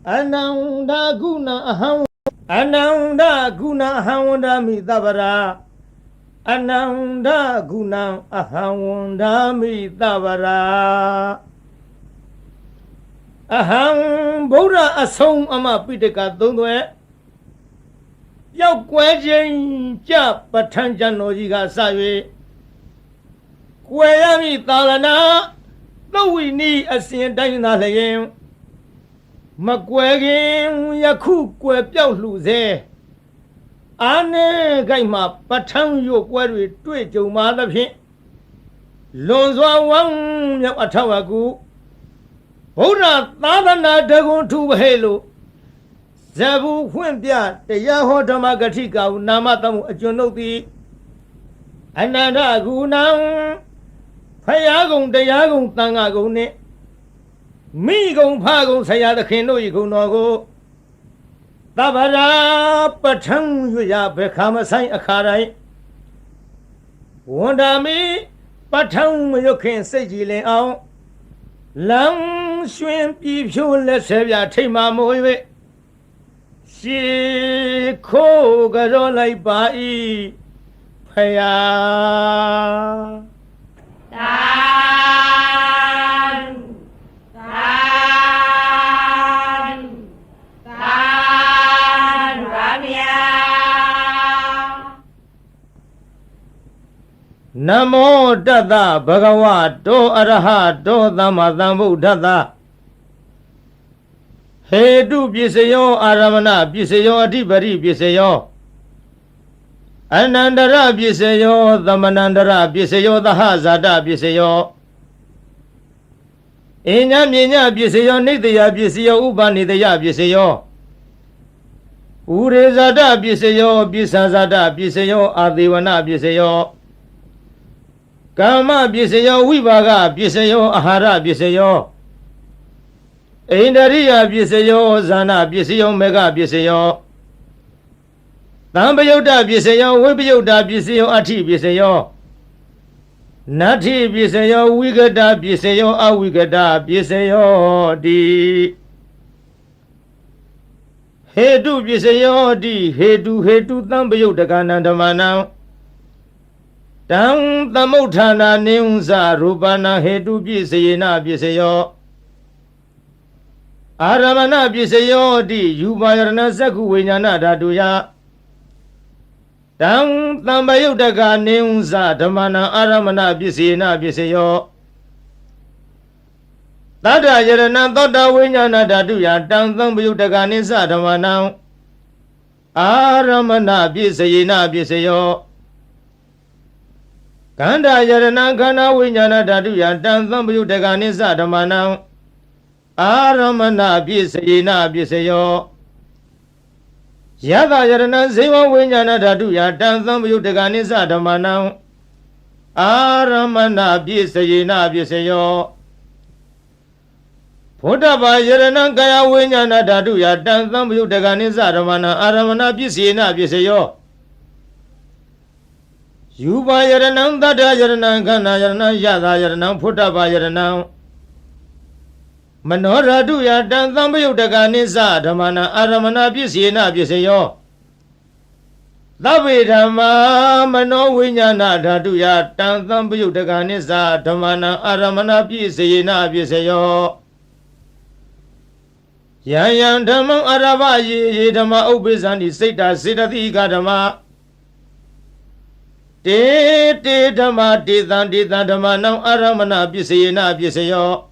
Ananda guna aham Ananda guna ahawandami tabara Ananda guna ahawandami tabara Aham Buddha asong ama pitaka dondwe Yau question jap patanjan lojiga sawe Kwayami talana Though we need a sin dying again Macquagin Yaku Quepio Luze Ane Gaima Patang yo query tweet your mother him Lonzo one Yatawagu Ora Tadana Dagon to Halo Zabu Wimpia the Yahota Magatika Namatam Jonobi Ananda Gunam Payagon de Yagon Tangagone Migon Pagon Sayada Keno Igunogo Tabara Patang Yuya become a sign a carai Wanda me Patang you can say Gile out Lang swim peep you let's have ya Tima Moe She ko garo like Bai Paya Namo Dada Bhagava Do Araha Do Dhamadhambu Dada Hedu Bisayo Aramana Bisayo Adibari Bisayo Anandara Bisayo Dhamanandara Bisayo Dhahazada Bisayo Inya Minya Bisayo Nidya Bisayo Ubanidya Bisayo Urezada Bisayo Bisazada Bisayo Adivana Bisayo Kama Bisayo Vivaga Bisayo Ahara Bisayo Indariya Bisayo Zana Bisayo Mega Bisayo Tambayoda Bisayo Wibayoda Bisayo Ati Bisayo Nati Bisayo Wigada Bisayo Awigada Bisayo Di Hedu Bisayo Di Hedu Tambayoda Kanandamana Dang Tamotana Neunza Rubana Hedu Bisayena Bisayo Aramana Bisayo Di Yubayarna Zaku Winyana Daduya Dang Tambayodaga Neunza Damana Aramana Bisayena Bisayo Tada Yarana Toda Winyana Daduya Dang Tambayodaga Nisa Damana Aramana Bisayena Bisayo Kanda Yarana Kana Winyana Daduya Dan Thambu Deganisa Damana Aramana Bisayina Bisayo Yada Yarana Ziva Winyana Daduya Dan Thambu Deganisa Damana Aramana Bisayina Bisayo Potaba Yarana Kaya Winyana Daduya Dan Thambu Deganisa Damana Aramana Bisayina Bisayo Yuba Yaranam Dada Yaranam Kana Yaranam Yada Yaranam Putaba Yaranam Manora Duya Dan Thambayu Daganisa Damana Aramana Bisina Bisayo Davidama Mano Winyana Daduya Dan Thambayu Daganisa Damana Aramana Bisina Bisayo Yayan Damang Araba Yedama Obizani Sita Sidati Gadama Te Dhamma Dedan Dhamma Nam Aramana Bisayena Bisayo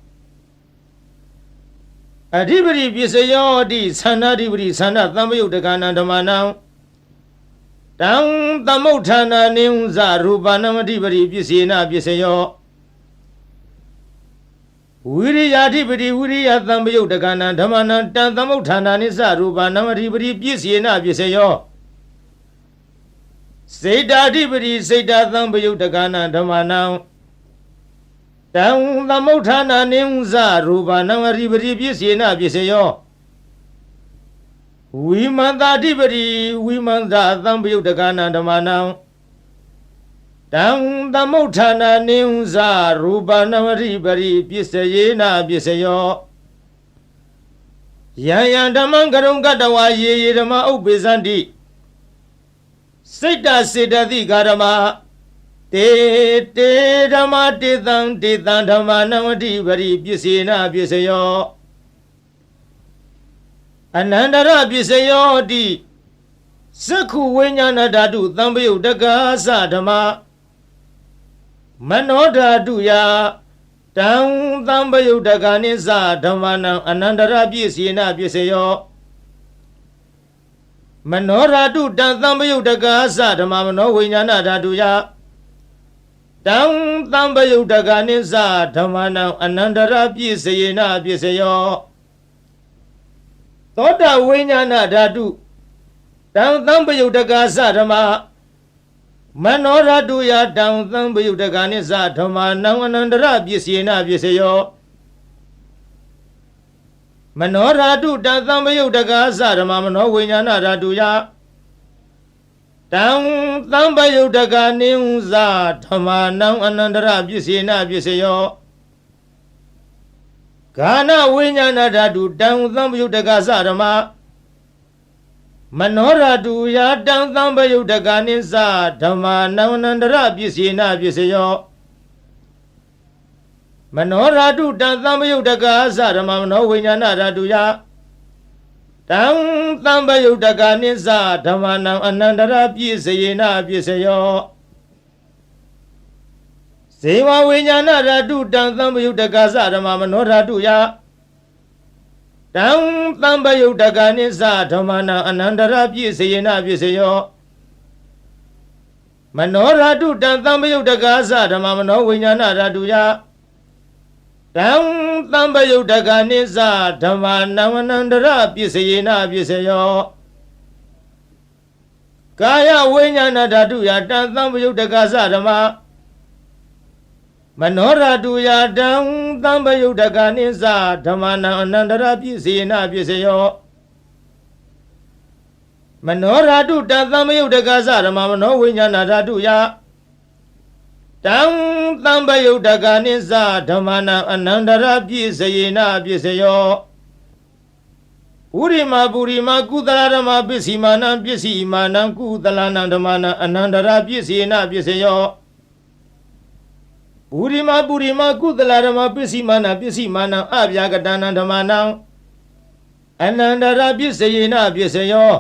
Adibari Bisayo Di Sana Dibri Sana Thambayu Dagana Dhamma Nam Dang Thamotana Neunza Rubanam Dibari Bisayena Bisayo Wiriya Dibri Wiriya Thambayu Dagana Dhamma Nam Dang Thamotana Nisa Rubanam Dibri Bisayena Bisayo Seda Dibri Seda Thambayu Dagana Dhamana Dang Thamotana Neunza Rubanam Dibri Bisayena Bisayo Vimanda Dibri Vimanda Thambayu Dagana Dhamana Dang Thamotana Neunza Rubanam Dibri Bisayena Bisayo ယံယံဓမ္မံကရုံကတဝါယေယေဓမ္မဥပ္ပေဇန္တိစိတ်တစေတသိကာဓမ္မတေတေဓမ္မတေတံတေတံဓမ္မနဝတိပရိပစ္စေနပစ္စယောအနန္တရပစ္စယောတိသက္ခုဝိညာဏဓာတုသံပယုတ်တက္ကာသဓမ္မမနောဓာတုယတံသံပယုတ်တက္ကာနိသဓမ္မနံအနန္တရပစ္စေနပစ္စယောမနောဓာတုတံသံပယုတ်တက္ကာသဓမ္မမနောဝိညာဏဓာတုယတံသံပယုတ်တက္ကာနိသဓမ္မနံအနန္တရပစ္စေနပစ္စယောသောတဝိညာဏဓာတုတံသံပယုတ်တက္ကာသဓမ္မမနောဓာတုယတံသံပယုတ်တက္ကာနိသဓမ္မနံအနန္တရပစ္စေနပစ္စယောမနောဓာတုတံသံပယုတ်တက္ကာသဓမ္မမနောဝိညာဏဓာတုယတံသံပယုတ်တက္ကာနိသဓမ္မနံအနန္တရပစ္စေနပစ္စယောဂာနဝိညာဏဓာတုတံသံပယုတ်တက္ကာသဓမ္မမနောဓာတုယတံသံပယုတ်တက္ကာနိသဓမ္မနံအနန္တရပစ္စေနပစ္စယောမနောဓာတုတံသံပယုတ်တက္ကာသဓမ္မမနောဝိညာဏဓာတုယတံသံပယုတ်တက္ကာနိသဓမ္မနံအနန္တရပစ္စေနပစ္စယောဇေဝဝိညာဏဓာတုတံသံပယုတ်တက္ကာသဓမ္မမနောဓာတုယတံသံပယုတ်တက္ကာနိသဓမ္မနံအနန္တရပစ္စေနပစ္စယောမနောဓာတုတံသံပယုတ်တက္ကာသဓမ္မမနောဝိညာဏဓာတုယတံသံပယုတ်တက္ကာနိသဓမ္မနံအနန္တရပစ္စေနပစ္စယောကာယဝိညာဏဓာတုယတံသံပယုတ်တက္ကာသဓမ္မမနောဓာတုယတံသံပယုတ်တက္ကာနိသဓမ္မနံအနန္တရပစ္စေနပစ္စယောမနောဓာတုတံသံပယုတ်တက္ကာသဓမ္မမနောဝိညာဏဓာတုယတံသံပယုတ်တက္ကာနိသဓမ္မနံအနန္တရပစ္စေနပစ္စယောဥရိမပုရိမကုသလဓမ္မပစ္စီမာနံပစ္စီမာနံကုသလနံဓမ္မနံအနန္တရပစ္စေနပစ္စယောပုရိမပုရိမကုသလဓမ္မပစ္စီမာနံပစ္စီမာနံအဗျာကတနံဓမ္မနံအနန္တရပစ္စေနပစ္စယော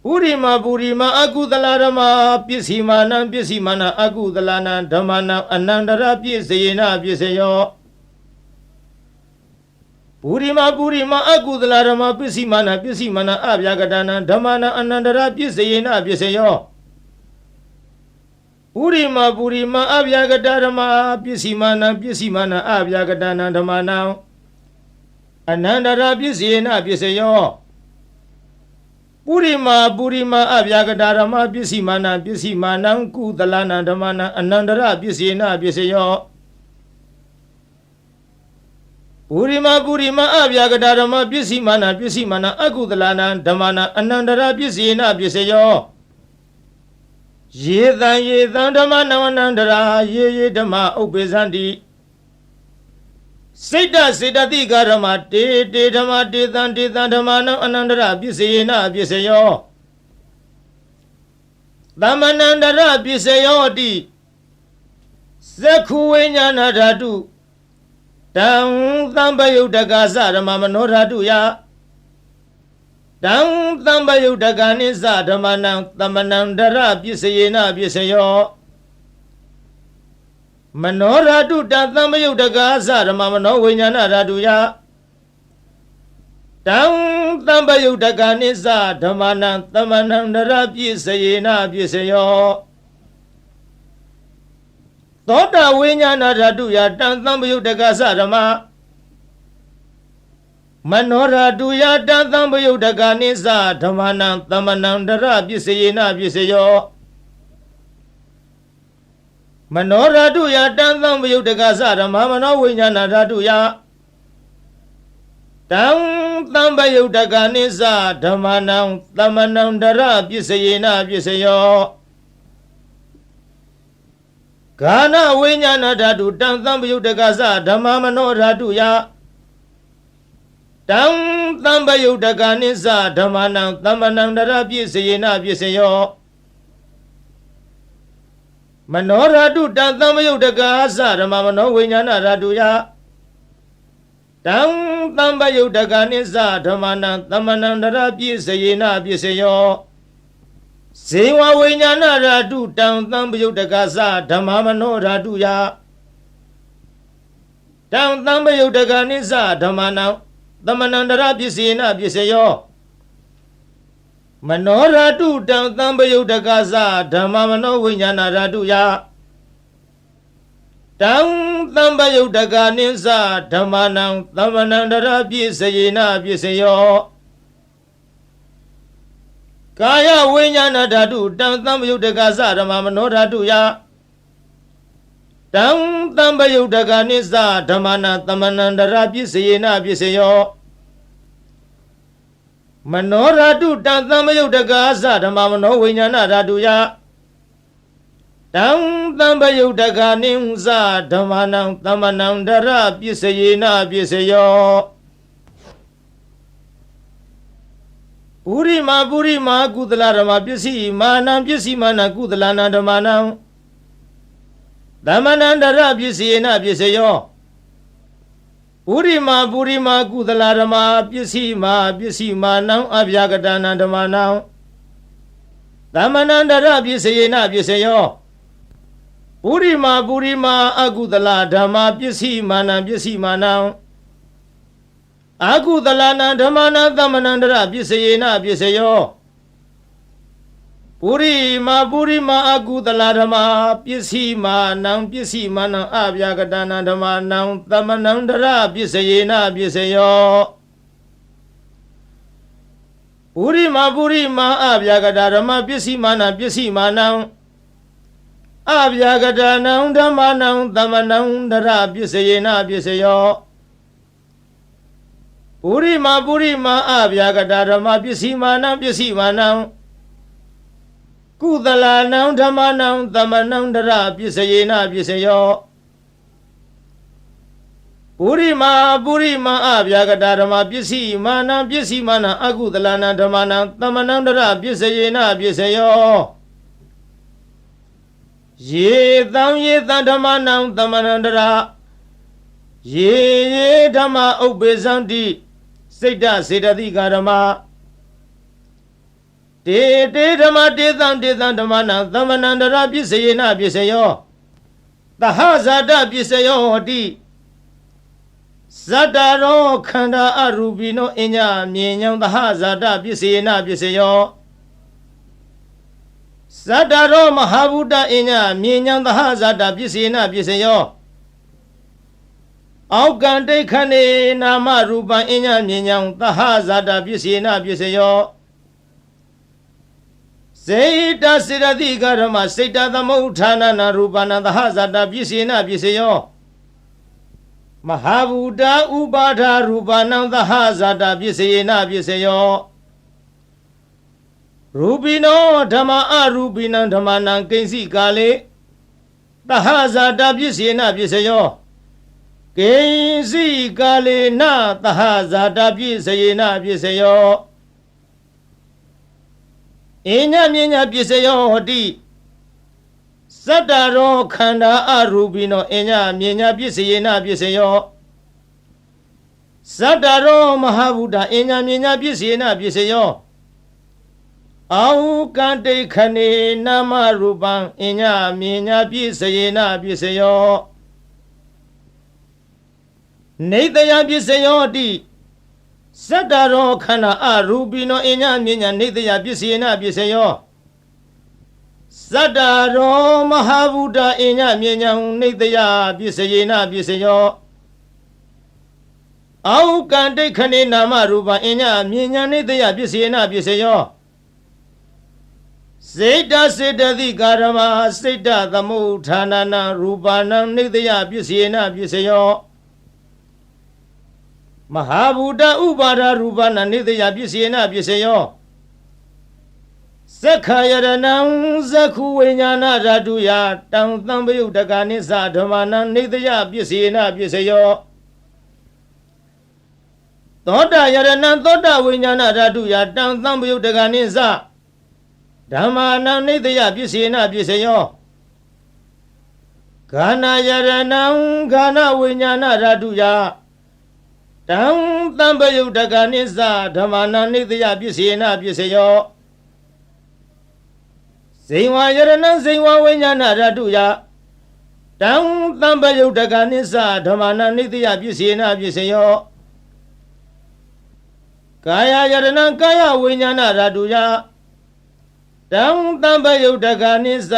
ဥရိမပုရိမအကုသလဓမ္မပစ္စီမာနံပစ္စီမာနံအကုသလနံဓမ္မနံအနန္တရပစ္စေနပစ္စယောပုရိမပုရိမအကုသလဓမ္မပစ္စီမာနံပစ္စီမာနံအဗျာကတနံဓမ္မနံအနန္တရပစ္စေနပစ္စယောပုရိမပုရိမအဗျာကတဓမ္မပစ္စီမာနံပစ္စီမာနံအဗျာကတနံဓမ္မနံအနန္တရပစ္စေနပစ္စယောပုရိမပုရိမအဗျာကတဓမ္မပစ္စီမာနံပစ္စီမာနံကုသလနံဓမ္မနံအနန္တရပစ္စေနပစ္စယောပုရိမပုရိမအဗျာကတဓမ္မပစ္စီမာနံပစ္စီမာနံအကုသလနံဓမ္မနံအနန္တရပစ္စေနပစ္စယောယေတံဓမ္မနံအနန္တရာယေယေဓမ္မဥပ္ပေဇန္တိစိတ်တစေတသိကာဓမ္မတေတေဓမ္မတေတံတေတံဓမ္မနံအနန္တရပစ္စေနပစ္စယောသမ္မနန္တရပစ္စယောတိသက္ခုဝိညာဏဓာတုတံသံပယုတ်တက္ကာသဓမ္မမနောဓာတုယတံသံပယုတ်တက္ကာနိသဓမ္မနံသမ္မနန္တရပစ္စေနပစ္စယောမနောဓာတုတံသံပယုတ်တက္ကာသဓမ္မမနောဝိညာဏဓာတုယတံသံပယုတ်တက္ကာနိသဓမ္မနံသမ္မနန္တရပစ္စေနပစ္စယောသောတဝိညာဏဓာတုယတံသံပယုတ်တက္ကာသဓမ္မမနောဓာတုယတံသံပယုတ်တက္ကာနိသဓမ္မနံသမ္မနန္တရပစ္စေနပစ္စယောမနောဓာတုယတံသံပယုတ်တက္ကာသဓမ္မမနောဝိညာဏဓာတုယတံသံပယုတ်တက္ကာနိသဓမ္မနံသမ္မနန္တရပစ္စေနပစ္စယောဂာနဝိညာဏဓာတုတံသံပယုတ်တက္ကာသဓမ္မမနောဓာတုယ တံသံပယုတ်တကနိစ္စဓမ္မနံသမ္မနံတရပြည့်စေနပြည့်စေယောမနောရတုတံသံပယုတ်တကာသဓမ္မမနောဝိညာဏရတုယတံသံပယုတ်တကနိစ္စဓမ္မနံသမ္မနံတရပြည့်စေနပြည့်စေယောဇေဝဝိညာဏရတုတံသံပယုတ်တကာသဓမ္မမနောရတုယတံသံပယုတ်တကနိစ္စဓမ္မနံသမ္မနန္တရပစ္စေနပစ္စယောမနောရတုတံသံပယုတ်တကသဓမ္မမနောဝိညာဏရတုယတံသံပယုတ်တကနိစ္စဓမ္မနံသမ္မနန္တရပစ္စေနပစ္စယောကာယဝိညာဏဓာတုတံသံပယုတ်တကသဓမ္မမနောဓာတုယတံသံပယုတ်တကနိစ္စဓမ္မနံသမ္မနန္တရပစ္စေနပစ္စယောမနောရတုတံသံပယုတ်တကသဓမ္မမနောဝိညာဏဓာတုယတံသံပယုတ်တကနိစ္စဓမ္မနံသမ္မနန္တရပစ္စေနပစ္စယောပုရိမာကုသလဓမ္မပစ္စည်းမာနံပစ္စည်းမာနကုသလနာဓမ္မနံသမ္မနန္တရပစ္စေနပစ္စယောပုရိမာကုသလဓမ္မပစ္စည်းမာနံအဗျာကတနာဓမ္မနံသမ္မနန္တရပစ္စေနပစ္စယောပုရိမာအကုသလဓမ္မပစ္စည်းမာနံအကုသလနာဓမ္မနံသမ္မနန္တရပစ္စေနပစ္စယောပုရိမာအကုသလဓမ္မပစ္စည်းမာနံအဗျာကတနာဓမ္မနံသမ္မနန္တရပစ္စေနပစ္စယောပုရိမာအဗျာကတဓမ္မပစ္စည်းမာနံအဗျာကတနံဓမ္မနံသမ္မနန္တရပစ္စေနပစ္စယောပုရိမာအဗျာကတဓမ္မပစ္စည်းမာနံကုသလနံဓမ္မနံသမ္မနန္တရပစ္စေနပစ္စယောပုရိမာအဗျာကတဓမ္မပစ္စည်းမာနံအကုသလနံဓမ္မနံသမ္မနန္တရပစ္စေနပစ္စယောယေသံဓမ္မနံသမ္မနန္တရယေဓမ္မဥပ္ပေဇန္တိစိတ်တစေတသိကာဓမ္မတေဓမ္မတေသံဓမ္မနံသမ္မနန္တရပစ္စေနပစ္စယောသဟဇာတပစ္စယောဟောတိဇတ္တရောခန္ဓာအရူပိနောအညမြင်ညံသဟဇာတပစ္စေနပစ္စယောဇတ္တရောမဟာဗုဒ္ဓအညမြင်ညံသဟဇာတပစ္စေနပစ္စယောအောက်ကံတိခဏေနာမရူပံအညမြင်ညံသဟဇာတပစ္စေနပစ္စယောစေတစေတသိကဓမ္မစေတသမုဋ္ဌာနနာရူပနာသဟဇာတပစ္စေနပစ္စယောမဟာဗုဒ္ဓဥပါဒရူပနံသဟဇာတပစ္စေနပစ္စယောရူပိနောဓမ္မအရူပိနံဓမ္မနံကိဉ္စီကာလေသဟဇာတပစ္စေနပစ္စယောကိဉ္စီကာလေနသဟဇာတပစ္စေနပစ္စယောအညမြညပစ္စယောဟောတိဇတ္တရောခန္ဓာအရူပိနောအညမြညပစ္စေနပစ္စယောဇတ္တရောမဟာဗုဒ္ဓအညမြညပစ္စေနပစ္စယောအောကံတိခဏေနာမရူပံအညမြညပစ္စေနပစ္စယောနေတယပစ္စယောတိဇတ္တရောခန္ဓာအရူပိနောအညမြညနေတယပစ္စေနပစ္စယောဇတ္တရောမဟာဗုဒ္ဓအညမြညနေတယပစ္စေနပစ္စယောအောကံတိခဏေနာမရူပံအညမြညနေတယပစ္စေနပစ္စယောစေတစေတသိကာရမစေတသမုဋ္ဌာနနာရူပနံနေတယပစ္စေနပစ္စယောမဟာဗုဒ္ဓဥပါဒရူပနံနေတယပစ္စေနပစ္စယောသက္ခာယရဏံသက္ခုဝိညာဏဓာတုယတံသံပယုတ်တကနိစ္စဓမ္မနံနေတယပစ္စေနပစ္စယော သောတာယရဏံသောတာဝိညာဏဓာတုယတံသံပယုတ်တကနိစ္စဓမ္မာနံနိတယပစ္စေနပစ္စယောဂာနာယရဏံဂာနဝိညာဏဓာတုယတံသံပယုတ်တကနိစ္စဓမ္မာနံနိတယပစ္စေနပစ္စယောဇိဝယရဏံဇိဝဝိညာဏဓာတုယတံသံပယုတ်တကနိစ္စဓမ္မာနံနိတယပစ္စေနပစ္စယောကာယယရဏံကာယဝိညာဏဓာတုယတံသံပယုတ်တကနိစ္စ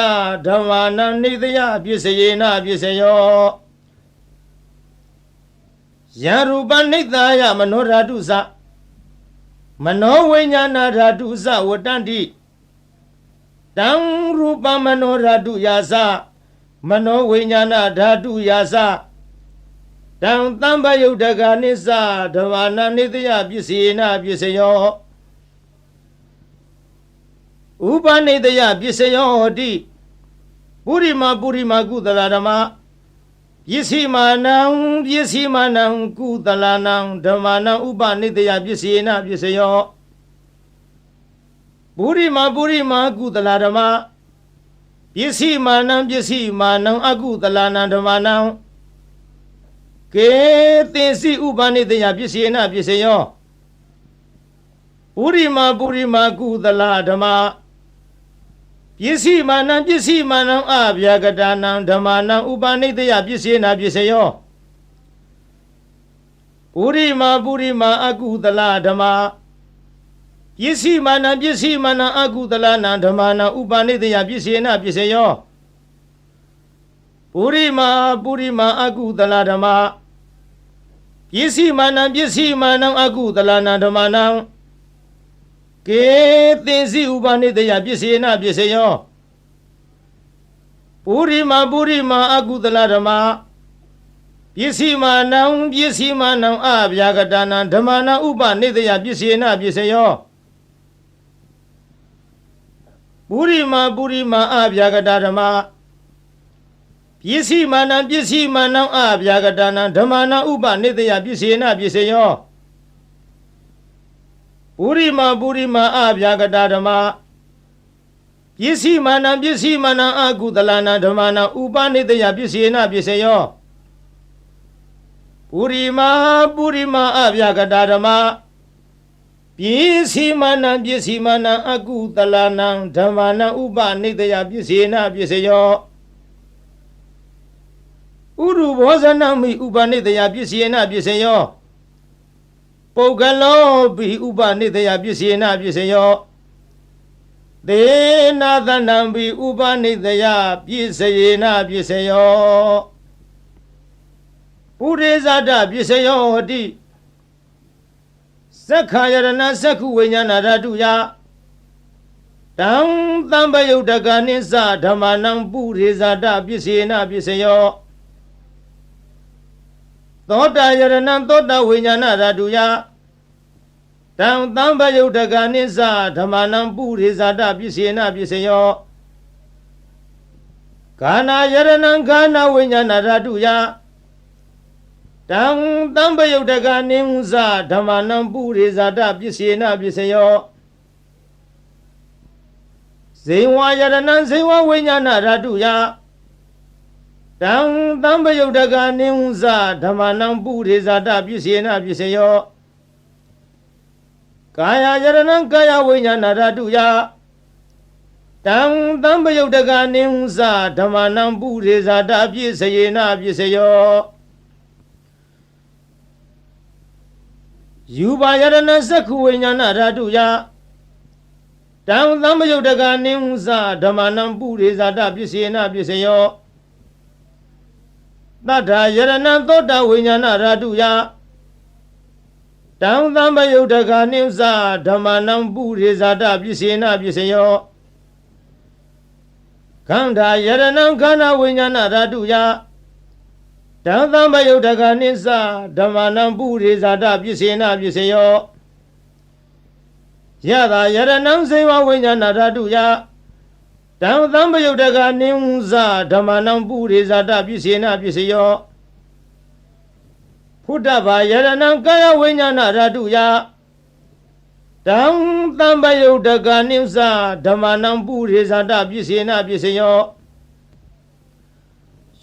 ဓမ္မာနံနိတယပစ္စယေနပစ္စယောယံရူပနိတ္တယမနောဓာတုသမနောဝိညာဏဓာတုသဝတ္တန္တိတံရူပမနောဓာတုယာသမနောဝိညာဏဓာတုယာသတံသံပယုတ်တကနိစ္စဓမ္မာနံနိတယပစ္စေနပစ္စယောဥပနိတယပစ္စယောဟောတိပုရိမာကုသလဓမ္မပစ္စည်းမာနံကုသလနံဓမ္မာနံဥပနိတယပစ္စေနပစ္စယောပုရိမာကုသလဓမ္မပစ္စည်းမာနံအကုသလနံဓမ္မာနံကေသင်္စီဥပနိတယပစ္စေနပစ္စယောပုရိမာကုသလဓမ္မပစ္စည်းမာနံအဗျာကတာနံဓမ္မာနံဥပနိတယပစ္စေနပစ္စယောပုရိမာအကုသလဓမ္မပစ္စည်းမာနံအကုသလနံဓမ္မာနံဥပနိတယပစ္စေနပစ္စယောပုရိမာအကုသလဓမ္မပစ္စည်းမာနံအကုသလနံဓမ္မာနံကေသင်္စီဥပနိတယပစ္စေနပစ္စယောပုရိမာအကုသလဓမ္မပစ္စည်းမာနံအဗျာကတာနံဓမ္မာနံဥပနိတယပစ္စေနပစ္စယောပုရိမာအဗျာကတာဓမ္မပစ္စည်းမာနံအဗျာကတာနံဓမ္မာနံဥပနိတယပစ္စေနပစ္စယောပုရိမာအဗျာကတာဓမ္မပစ္စည်းမာနံအကုသလနံဓမ္မာနံဥပနိတယပစ္စေနပစ္စယောပုရိမာအဗျာကတာဓမ္မပစ္စည်းမာနံအကုသလနံဓမ္မာနံဥပနိတယပစ္စေနပစ္စယောဥရုဘောဇနမိဥပနိတယပစ္စေနပစ္စယောပုဂ္ဂလောပိဥပနိတယပစ္စေနပစ္စယောသေနာသနံပိဥပနိတယပစ္စယေနပစ္စယောပုရိဇာတပစ္စယောဟောတိသက္ခာယရဏသက္ခုဝိညာဏဓာတုယတံသံပယုတ်တကနိစ္စဓမ္မာနံပုရိဇာတပစ္စေနပစ္စယောသောတာယရဏံသောတာဝိညာဏဓာတုယတံသံပယုတ်တကနိစ္စဓမ္မာနံပုရိဇာတပစ္စေနပစ္စယောဂာနာယရဏံဂာနဝိညာဏဓာတုယတံသံပယုတ်တကနိစ္စဓမ္မာနံပုရိဇာတပစ္စေနပစ္စယောဇိဝယရဏံဇိဝဝိညာဏဓာတုယတံသံပယုတ်တကနိစ္စဓမ္မာနံပုရိဇာတပစ္စေနပစ္စယောကာယယရဏံကာယဝိညာဏဓာတုယတံသံပယုတ်တကနိစ္စဓမ္မာနံပုရိဇာတပစ္စေနပစ္စယောယူပါယရဏသက္ခုဝိညာဏဓာတုယတံသံပယုတ်တကနိစ္စဓမ္မာနံပုရိဇာတပစ္စေနပစ္စယောသတ္ထာယရဏံသောတာဝိညာဏဓာတုယတံသံပယုတ်တကနိစ္စဓမ္မာနံပုရိဇာတပစ္စေနပစ္စယောခန္ဓာယရဏံခန္ဓာဝိညာဏဓာတုယတံသံပယုတ်တကနိစ္စဓမ္မာနံပုရိဇာတပစ္စေနပစ္စယောယတာယရဏံဇိဝဝိညာဏဓာတုယတံသံပယုတ်တကနိစ္စဓမ္မာနံပုရိဇာတပစ္စေနပစ္စယော တံသံပယုတ်တကနိစ္စဓမ္မာနံပုရိဇာတပစ္စေနပစ္စယောယတာယရဏံဇိဝဝိညာဏဓာတုယတံသံပယုတ်တကနိစ္စဓမ္မာနံပုရိဇာတပစ္စေနပစ္စယော တံသံပယုတ်တကနိစ္စဓမ္မာနံပုရိဇာတပစ္စေနပစ္စယော Yada ဖုဒ္ဓဘာယရဏံကာယဝိညာဏဓာတုယတံသံပယုတ်တကနိစ္စဓမ္မနံပုရိဇာတပစ္စေနပစ္စယော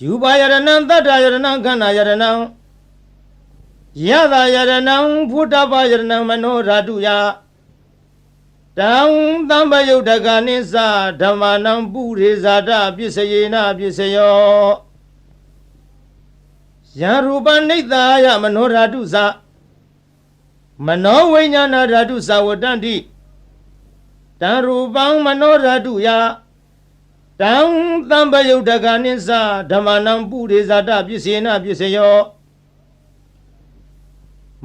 ယူပါယရဏံတတ္တယရဏံခန္ဓာယရဏံယသယရဏံဖုဒ္ဓဘာယရဏံမနောဓာတုယတံသံပယုတ်တကနိစ္စဓမ္မနံပုရိဇာတပစ္စေနပစ္စယောယံရူပနိတ္တာယမနောဓာတုသမနောဝိညာဏဓာတုသဝတ္တန္တိတံရူပံမနောဓာတုယတံသံပယုတ်တကနိစ္စဓမ္မနံပုရိဇာတပစ္စေနပစ္စယော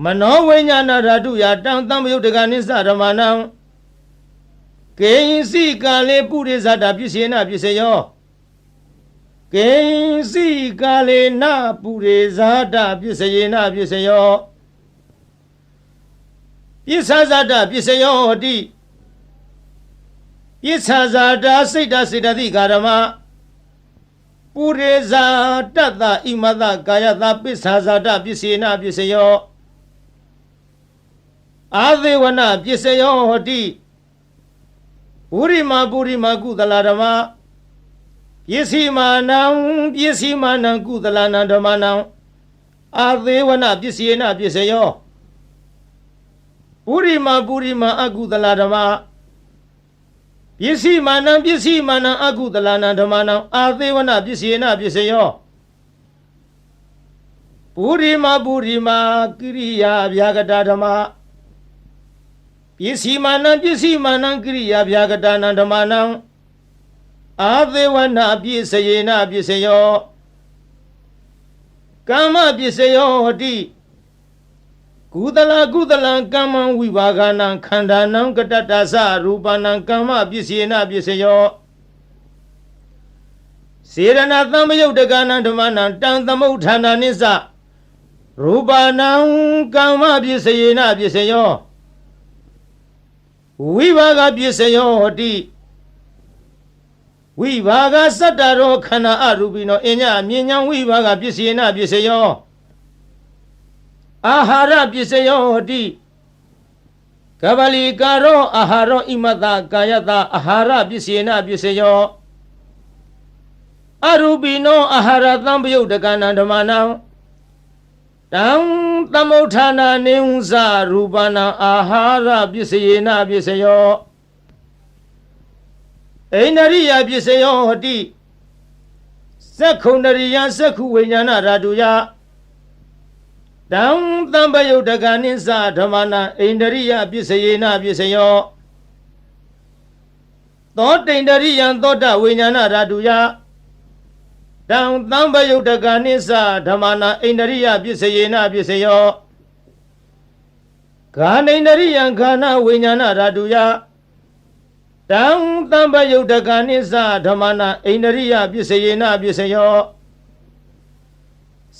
မနောဝိညာဏဓာတုယတံသံပယုတ်တကနိစ္စဓမ္မနံကေယင်စီကာလေပုရိဇာတပစ္စေနပစ္စယောကေယင်စီကာလေနပုရိဇာတပစ္စယေနပစ္စယောပစ္ဆဇာတပစ္စယောဟတိပစ္ဆဇာတစိတ်တစေတသိကာရမပုရိဇာတတ္တဣမတကာယတပစ္ဆဇာတပစ္စေနပစ္စယောအာသေဝနပစ္စယောဟတိပုရိမာကုသလဓမ္မပစ္စည်းမာနံကုသလနံဓမ္မနံအာသေဝနပစ္စေနပစ္စယောပုရိမာအကုသလဓမ္မပစ္စည်းမာနံအကုသလနံဓမ္မနံအာသေဝနပစ္စေနပစ္စယောပုရိမာကိရိယာဗျာကတာဓမ္မပစ္စည်းမာနံကိရိယာဗျာကတာနံဓမ္မနံအာသေဝနပစ္စယေနပစ္စယောကာမပစ္စယောဟတိကုသလကမ္မဝိဘာဂနံခန္ဓာနံကတတ္တသရူပနံကမ္မပစ္စေနပစ္စယောစေရဏသံပယုတ်တကနံဓမ္မနံတံသမုဋ္ဌာနာနိစ္စရူပနံကမ္မပစ္စေနပစ္စယောဝိဘာဂပစ္စယောဟတိဝိဘာဂစတ္တရောခန္ဓာအရူပိနောအညမြဉ္ဇံဝိဘာဂပစ္စေနပစ္စယောအာဟာရပစ္စယောဟတိကဗလိကာရောအာဟာရောဣမတကာယတအာဟာရပစ္စေနပစ္စယောအရူပိနောအာဟာရသံပယုတ်တကနံဓမ္မနံတံသမုဋ္ဌာနာနိဝဇရူပနံအာဟာရပစ္စေနပစ္စယောဣန္ဒရိယပစ္စယောဟတိသက္ခုဏရိယသက္ခုဝိညာဏဓာတုယတံသံပယုတ်တကနိစ္စဓမ္မနံဣန္ဒရိယပစ္စယေနပစ္စယောသောတိန္ဒရိယံသောတဝိညာဏဓာတုယတံသံပယုတ်တကနိစ္စဓမ္မနံဣန္ဒရိယပစ္စယေနပစ္စယောဂာနိန္ဒရိယံခန္ဓာဝိညာဏဓာတုယတံသံပယုတ်တကနိစ္စဓမ္မနံဣန္ဒရိယပစ္စယေနပစ္စယော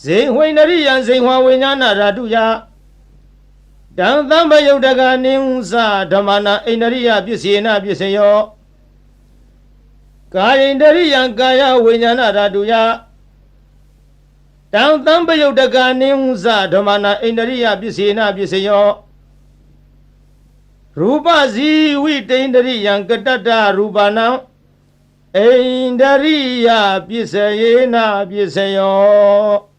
ဇိဝိန္ဒရိယံဇိဝဝိညာဏဓာတုယတံသံပယုတ်တကနိစ္စဓမ္မနံဣန္ဒရိယပစ္စယေနပစ္စယောကာယိန္ဒရိယံကာယဝိညာဏဓာတုယတံသံပယုတ်တကနိစ္စဓမ္မနံဣန္ဒရိယပစ္စယေနပစ္စယောရူပဇီဝိတိန္ဒရိယံကတတ္တရူပနံဣန္ဒရိယပစ္စယေနပစ္စယော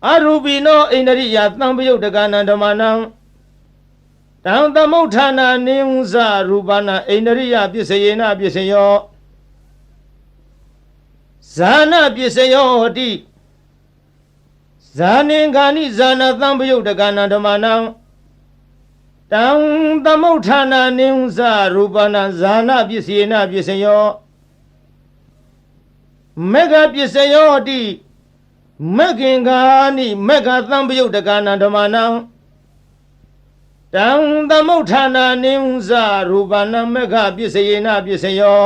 အရူပိနောဣန္ဒရိယသံပယုတ်တကနံဓမ္မနံတံသမုဋ္ဌာနာနိဝဇရူပနံဣန္ဒရိယပစ္စယေနပစ္စယောဇာနပစ္စယောဟတိဇာနိခာနိဇာနသံပယုတ်တကနံဓမ္မနံတံသမုဋ္ဌာနာနိဝဇရူပနံဇာနပစ္စယေနပစ္စယောမေဃပစ္စယောတိမဂ္ဂင်္ဂာနိမဂ္ဂသံပယုတ်တကနံဓမ္မနံတံသမုဋ္ဌာနာနိဝဇရူပနံမဂ္ဂပစ္စယေနပစ္စယော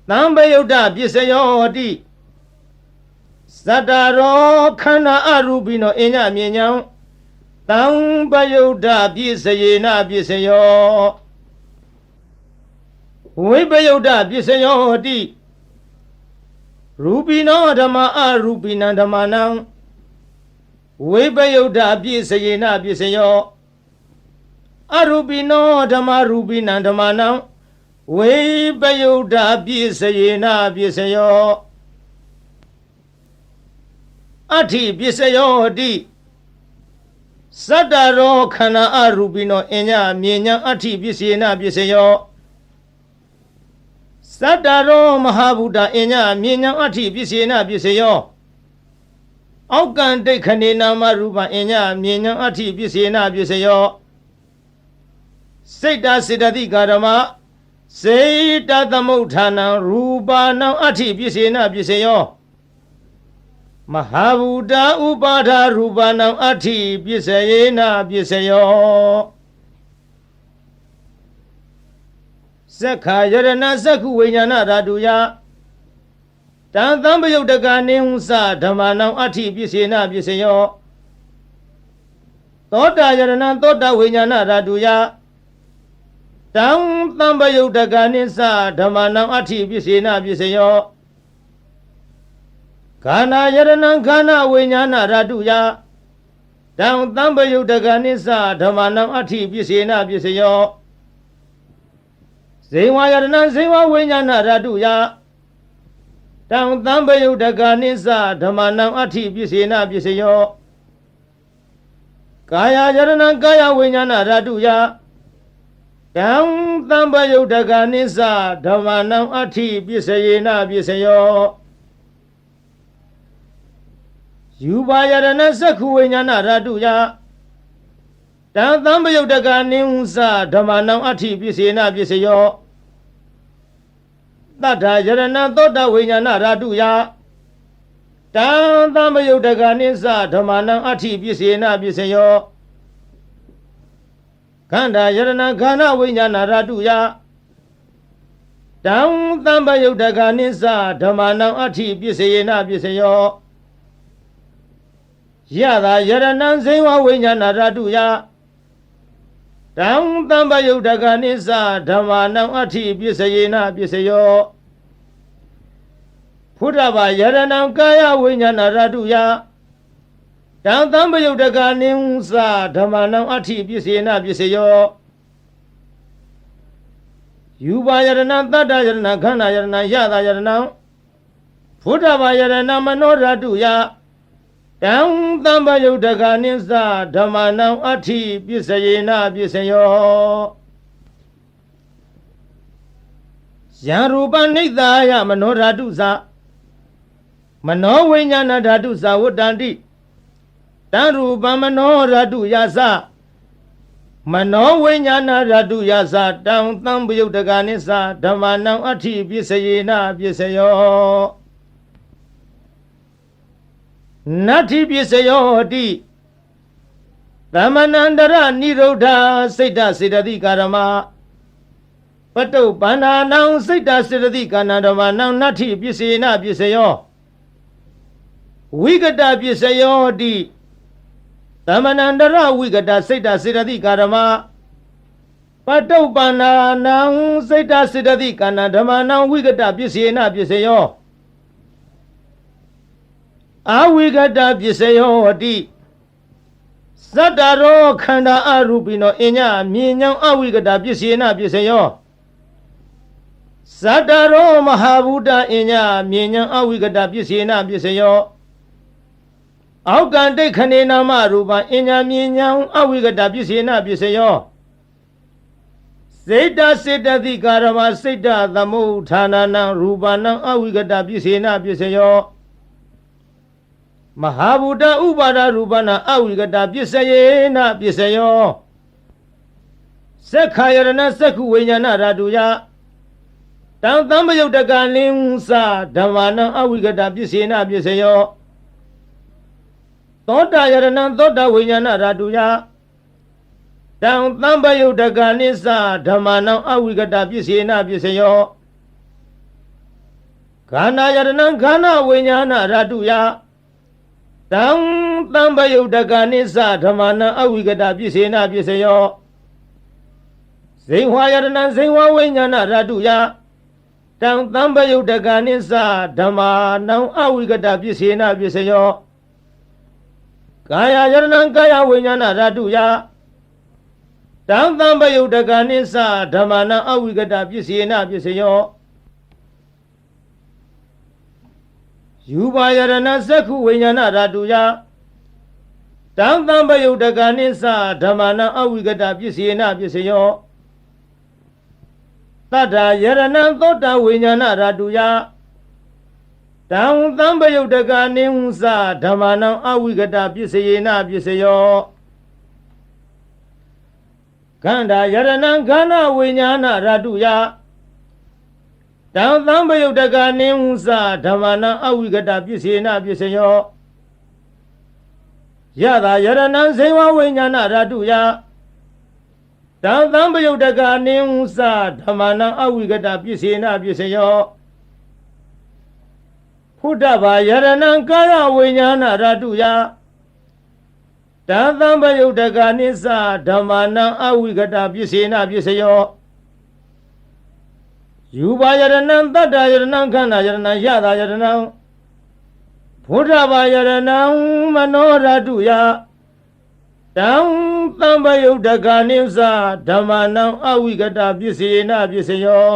သံပယုတ်တပစ္စယောဟတိသတ္တရောခန္ဓာအရူပိနောအညမြဉ္ဇံသံပယုတ်တပစ္စယေနပစ္စယောဝိပယုတ်တပစ္စယောဟတိ ရူပိနောဓမ္မအရူပိနံဓမ္မနံဝိပယုဒ္ဓပြည့်စယေနပြည့်စယောအရူပိနောဓမ္မရူပိနံဓမ္မနံဝိပယုဒ္ဓပြည့်စယေနပြည့်စယောအဋ္ဌိပြည့်စယောတိစတ္တရောခန္ဓာအရူပိနောအညမြေညာအဋ္ဌိပြည့်စယေနပြည့်စယောစတ္တရောမဟာဗုဒ္ဓအညမြေညာအဋ္ဌိပြည့်စယေနပြည့်စယောအောက်ကံဒိဋ္ဌခဏေနာမရူပအညမြေညာအဋ္ဌိပြည့်စယေနပြည့်စယောစိတ်တစေတသိကာရမစေတသမုဋ္ဌာနံရူပနံအဋ္ဌိပြည့်စယေနပြည့်စယောမဟာဗုဒ္ဓဥပါဒရူပနံအဋ္ဌိပြည့်စယေနပြည့်စယောသက္ခာယရဏသက္ခုဝိညာဏဓာတုယတံသံပယုတ်တကနေဟုစဓမ္မနံအဋ္ဌိပြည့်စယေနပြည့်စယောသောတာယရဏသောတာဝိညာဏဓာတုယတံသံပယုတ်တကနေစဓမ္မနံအဋ္ဌိပြည့်စယေနပြည့်စယောခန္ဓာယရဏခန္ဓာဝိညာဏဓာတုယတံသံပယုတ်တကနေစဓမ္မနံအဋ္ဌိပြည့်စယေနပြည့်စယောဇေဝယရဏဇေဝဝိညာဏဓာတုယတံသံပယုတ်တကနေစဓမ္မနံအဋ္ဌိပြည့်စယေနပြည့်စယောကာယယရဏကာယဝိညာဏဓာတုယတံသံပယုတ်တကနေစဓမ္မနံအဋ္ဌိပြည့်စယေနပြည့်စယောယူပါယရဏသက္ခုဝိညာဏဓာတုယတံသံပယုတ်တကနေဟုစဓမ္မနံအဋ္ဌိပြည့်စယေနပြည့်စယောတတ္ထာယရဏသောတဝိညာဏဓာတုယတံသံပယုတ်တကနေစဓမ္မနံအဋ္ဌိပြည့်စယေနပြည့်စယောခန္ဓာယရဏခန္ဓာဝိညာဏဓာတုယတံသံပယုတ်တကနေစဓမ္မနံအဋ္ဌိပြည့်စယေနပြည့်စယောယတာယရဏဇေဝဝိညာဏဓာတုယတံသံပယုတ်တကနေစဓမ္မနံအဋ္ဌိပြည့်စယေနပြည့်စယောဖုဒ္ဓဘာယရဏကာယဝိညာဏဓာတုယတံသံပယုတ်တကနေစဓမ္မနံအဋ္ဌိပြည့်စယေနပြည့်စယောယူပါယရဏတတ္တယရဏခန္ဓာယရဏယတာယရဏဖုဒ္ဓဘာယရဏမနောဓာတုယတံသံပယုတ်တကနေစဓမ္မနံအဋ္ဌိပြည့်စယေနပြည့်စယောယံရူပနိဿာယမနောဓာတုသမနောဝိညာဏဓာတုဝတ္တန္တိတံရူပမနောဓာတုယသမနောဝိညာဏဓာတုယသတံသံပယုတ်တကနေစဓမ္မနံအဋ္ဌိပြည့်စယေနပြည့်စယောနတ္ထိပြည့်စယောတိသမဏန္တရနိရုဒ္ဓစိတ်တစေတသိကာရမပတုပန္နာနံစိတ်တစေတသိကာနဓမ္မနံနတ္ထိပြည့်စယေနပြည့်စယောဝိကတပြည့်စယောတိသမဏန္တရဝိကတစိတ်တစေတသိကာရမပတုပန္နာနံစိတ်တစေတသိကာနဓမ္မနံဝိကတပြည့်စယေနပြည့်စယောအဝိကတပစ္စယောတိစတ္တရောခန္ဓာအရူပိနောအညမြေညာအဝိကတပစ္စယေနပစ္စယောစတ္တရောမဟာဗုဒ္ဓအညမြေညာအဝိကတပစ္စယေနပစ္စယောအောက်ကံဒိဋ္ဌခဏေနာမရူပအညမြေညာအဝိကတပစ္စယေနပစ္စယောစေတစေတသိကာရမစေတသမုဋ္ဌာနနံရူပနံအဝိကတပစ္စယေနပစ္စယောမဟာဗုဒ္ဓဥပါဒရူပနာအဝိကတပစ္စယေနပစ္စယောသက္ခာယရဏသက္ခုဝိညာဏဓာတုယတံသံပယုတ်တကနေစဓမ္မနံအဝိကတပစ္စယေနပစ္စယောသောတာယရဏသောတာဝိညာဏဓာတုယတံသံပယုတ်တကနေစဓမ္မနံအဝိကတပစ္စယေနပစ္စယောခန္ဓာယရဏခန္ဓာဝိညာဏဓာတုယတံသံပယုတ်တကနေစဓမ္မနံအဝိကတပစ္စေနပစ္စယောဇိဝယရဏဇိဝဝိညာဏဓာတုယတ တံသံပယုတ်တကနိစ္စဓမ္မာနံအဝိကတပစ္စေနပစ္စယောကာယယရဏံကာယဝိညာဏဓာတုယတံသံပယုတ်တကနိစ္စဓမ္မာနံအဝိကတပစ္စေနပစ္စယောယူပါယရဏသက္ခုဝိညာဏဓာတုယတံသံပယုတ်တကနိစ္စဓမ္မာနံအဝိကတပစ္စေနပစ္စယောတတ္ထာယရဏံသောတဝိညာဏဓာတုယတံသံပယုတ်တကနိဟုသဓမ္မာနံအဝိကတပစ္စေနပစ္စယောခန္ဓာယရဏံခန္ဓာဝိညာဏဓာတုယတံသံပယုတ်တကနိဟုသဓမ္မာနံအဝိကတပစ္စေနပစ္စယောယတာယရဏံဇေဝဝိညာဏဓာတုယတံသံပယုတ်တကနိဟုသဓမ္မာနံအဝိကတပစ္စေနပစ္စယောဖုဒ္ဓဘာယရဏံကာယဝိညာဏဓာတုယတံသံပယုတ်တကနိစ္စဓမ္မာနံအဝိကတပစ္စေနပစ္စယောယူပါယရဏံတတ္တယရဏံခန္ဓာယရဏံယတာယရဏံဖုဒ္ဓဘာယရဏံမနောဓာတုယတံသံပယုတ်တကနိစ္စဓမ္မာနံအဝိကတပစ္စေနပစ္စယော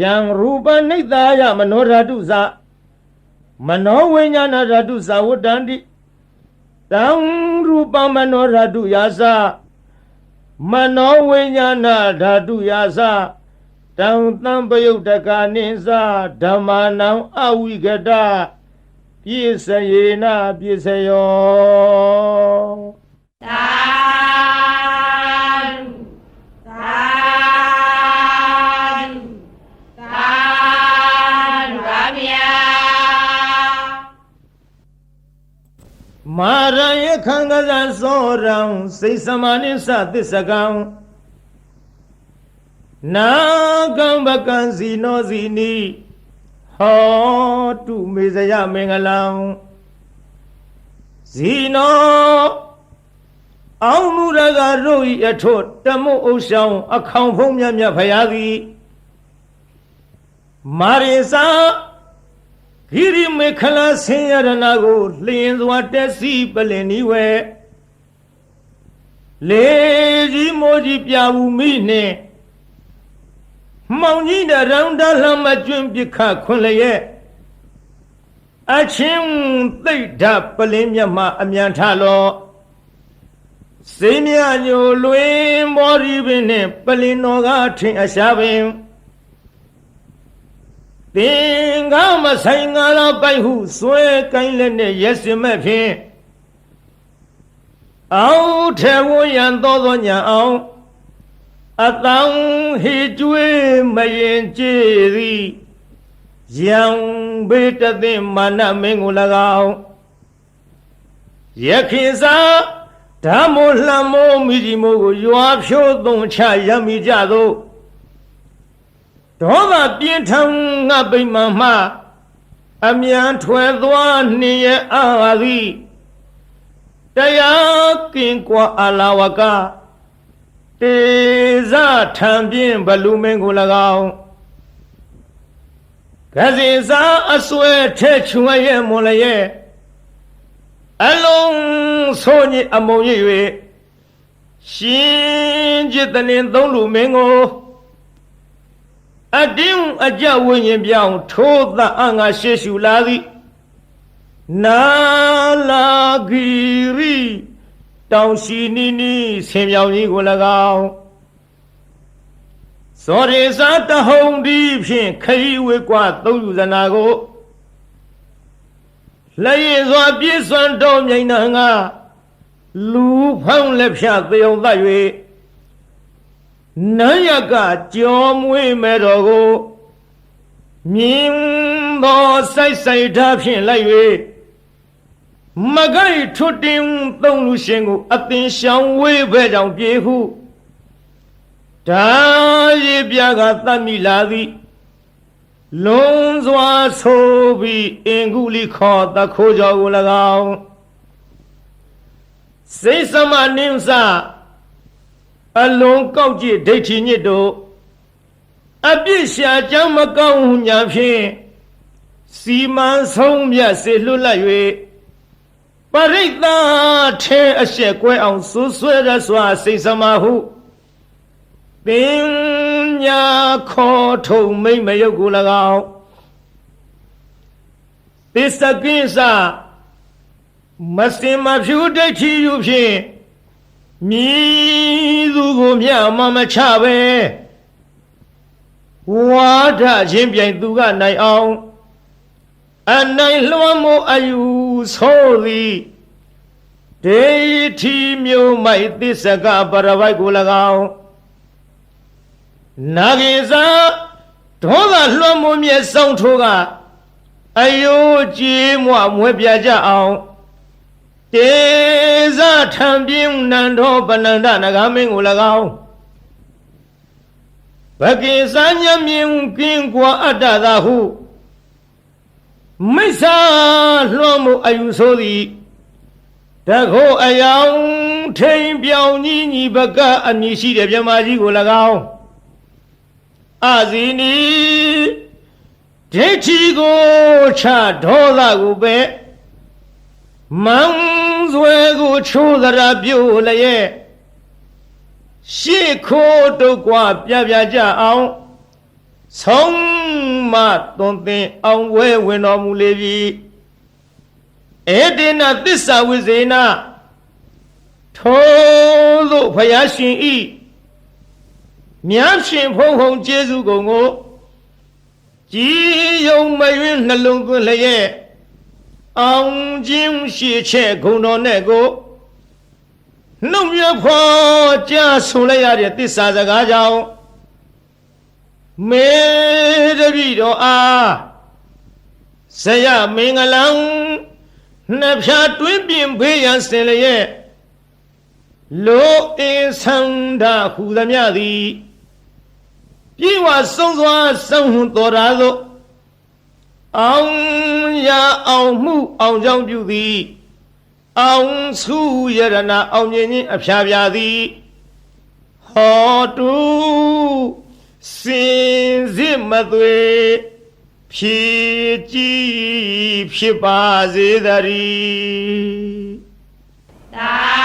ယံရူပနိတ္တာယမနောဓာတုဇမနောဝိညာဏဓာတုဇဝတ္တန္တိတံရူပမနောဓာတုယာသမနောဝိညာဏဓာတုယာသတံသံပယုတ်တကနိစ္စဓမ္မာနံအဝိကတပစ္စယေနပစ္စယောသာမာရယခံကဇံသောရံစိတ်စမနိသသစ္စကံနာကံပကံစီနောစီနီဟောတုမေဇယမင်္ဂလံဇီနောအောင်မူရကတို့ဤအထွတ်တမုတ်ဥဆောင်အခေါင်ဖုံးမြတ်မြတ်ဖရာသည်မာရိစာဂိရိမေခလဆင်းရဏကိုလျင်စွာတက်စီပလင်ဤဝဲလေကြီးမိုးကြီးပြဘူးမိနှင့်မောင်ကြီးတရောင်တလှမကျွန်းပြခခွန်လျက်အချင်းသိဒ္ဓပလင်းမြတ်မှအမြန်ထလောစေမြညိုလွင်မောရီပင်နှင့်ပလင်းတော်ကထင်အရှာပင်သင်္ကာမဆိုင်ငါလာပိုက်ဟုဆွဲကိုင်းလက်နဲ့ရက်စင်မဲ့ဖြင့်အောင်ထဲဝရန်သောညာအောင်အတောင်ဟိကျွေးမရင်ကြည်သည်ယံဘေတသိမာနမင်းကို၎င်းယခိစာဓမ္မလှမောမိကြီးမိုးကိုရွာဖြိုးသွန်ချရမိကြသောဒေါသပြင်းထန်ငါပိမှန်မှအမြန်ထွယ်သွားနေရအာသည်တရားကင်ကွာအလာဝကတေဇထံပြင်းဘလူမင်းကို၎င်းကစီစာအဆွဲထဲချွေရဲ့မွန်လျက်အလုံးဆိုညအမုံရ၍ရှင်จิตလင်သုံးလူမင်းကိုအတင်းအကြဝိညာဉ်ပြောင်းထိုးသအငါရှေရှုလာသည်နာလာဂီရီတောင်ရှိနီနီဆင်ပြောင်ကြီးကို၎င်းစောရေစာတဟုံဒီဖြင့်ခရီးဝေကွာသုံးယူဇနာကိုလက်ရည်စွာပြည့်စွန်တော်မြိန်နာငါလူဖောင်းလက်ဖြတ်သေုံသတ်၍နန်းရကကြောမွေးမဲ့တော်ကိုမြင်းသောစိုက်စိုက်ထားဖြင့်လိုက်၍မကိုက်ထွတ်တင်သုံးလူရှင်ကိုအသင်ရှောင်ဝေးဘဲကြောင့်ပြေဟုဒါရည်ပြကသတ်မိလာသည်လုံးစွာဆိုပြီးအင်္ဂုလိခောတခိုးကြောကို၎င်းစိတ်စမနိစ္စအလုံးကောက်ကြည့်ဒိဋ္ဌိညစ်တို့ ပြစ်ရှာကြောင့်မကောင်းညာဖြင့်စီမံဆုံးမြတ်စေလွတ်လပ်၍ပရိသတ်ထဲအရှက်ကွဲအောင်ဆူဆွဲရစွာစိတ်စမဟုပညာခေါ်ထုံမိမ့်မယုတ်ကို၎င်းသစ္စကိစ္စမစင်မဖြူဒိဋ္ဌိယူဖြင့်မြည်သူကိုမြတ်မမချပဲဝါဒချင်းပြိုင်သူကနိုင်အောင်အနိုင်လွှမ်းမိုးအယူဆိုသည်ဒိဋ္ဌိမျိုးမိုက်သစ္စကပရဝိုက်ကို၎င်းနာဂိဇာဒေါသလွှမ်းမိုးမြဲဆောင်ထိုးကအယိုးကြည်မွမွဲပြကြအောင်တေဇထံပြင်းနန္ဒောပနန္ဒနဂမင်းကို၎င်းဘကိစဉ္ညမြင်ကင်းကွာအတ္တသာဟုမိစ္ဆာလွှမ်းမိုးအယူဆိုသည်တခိုးအယောင်ထိန်ပြောင်ကြီးညီဘကအမည်ရှိတဲ့မြမကြီးကို၎င်းအဇီနီဒိဋ္ဌိကိုချဒေါသကိုပဲမန်းဆွဲကိုချိုးသရာပြုတ်လျက်ရှေ့ခိုးတုတ်ကွာပြပြကြအောင်ဆုံးမသွန်သင်အောင်ဝဲဝင်တော်မူလေပြီဧတေနသစ္စာဝိဇေနထိုသို့ဖယားရှင်ဤမြတ်ရှင်ဖုံဖုံကျေးဇူးကုန်ကိုကြည်ယုံမယွင်းနှလုံးသွင်းလျက်အောင်ခြင်းရှိချက်ဂုဏ်တော်နဲ့ကိုနှုတ်မြဖော်ကြားဆိုလိုက်ရတဲ့သစ္စာစကားကြောင့်မေတ္တိတော်အားဇယမင်္ဂလံနှဖြာတွင်းပြင်ဖေးရန်စင်လျက်လောအင်းဆန္ဒဟူသမျှသည်ပြေဝဆုံးစွာဆုံးဟုတော်ရာသို့အောင်ရအောင်မှုအောင်ကြောင့်ပြုသည်အောင်စုယရဏအောင်မြင်ခြင်းအဖျားပြသည်ဟောတုစင်စစ်မသွေဖြည့်ကြည်ဖြစ်ပါစေတည်းသာ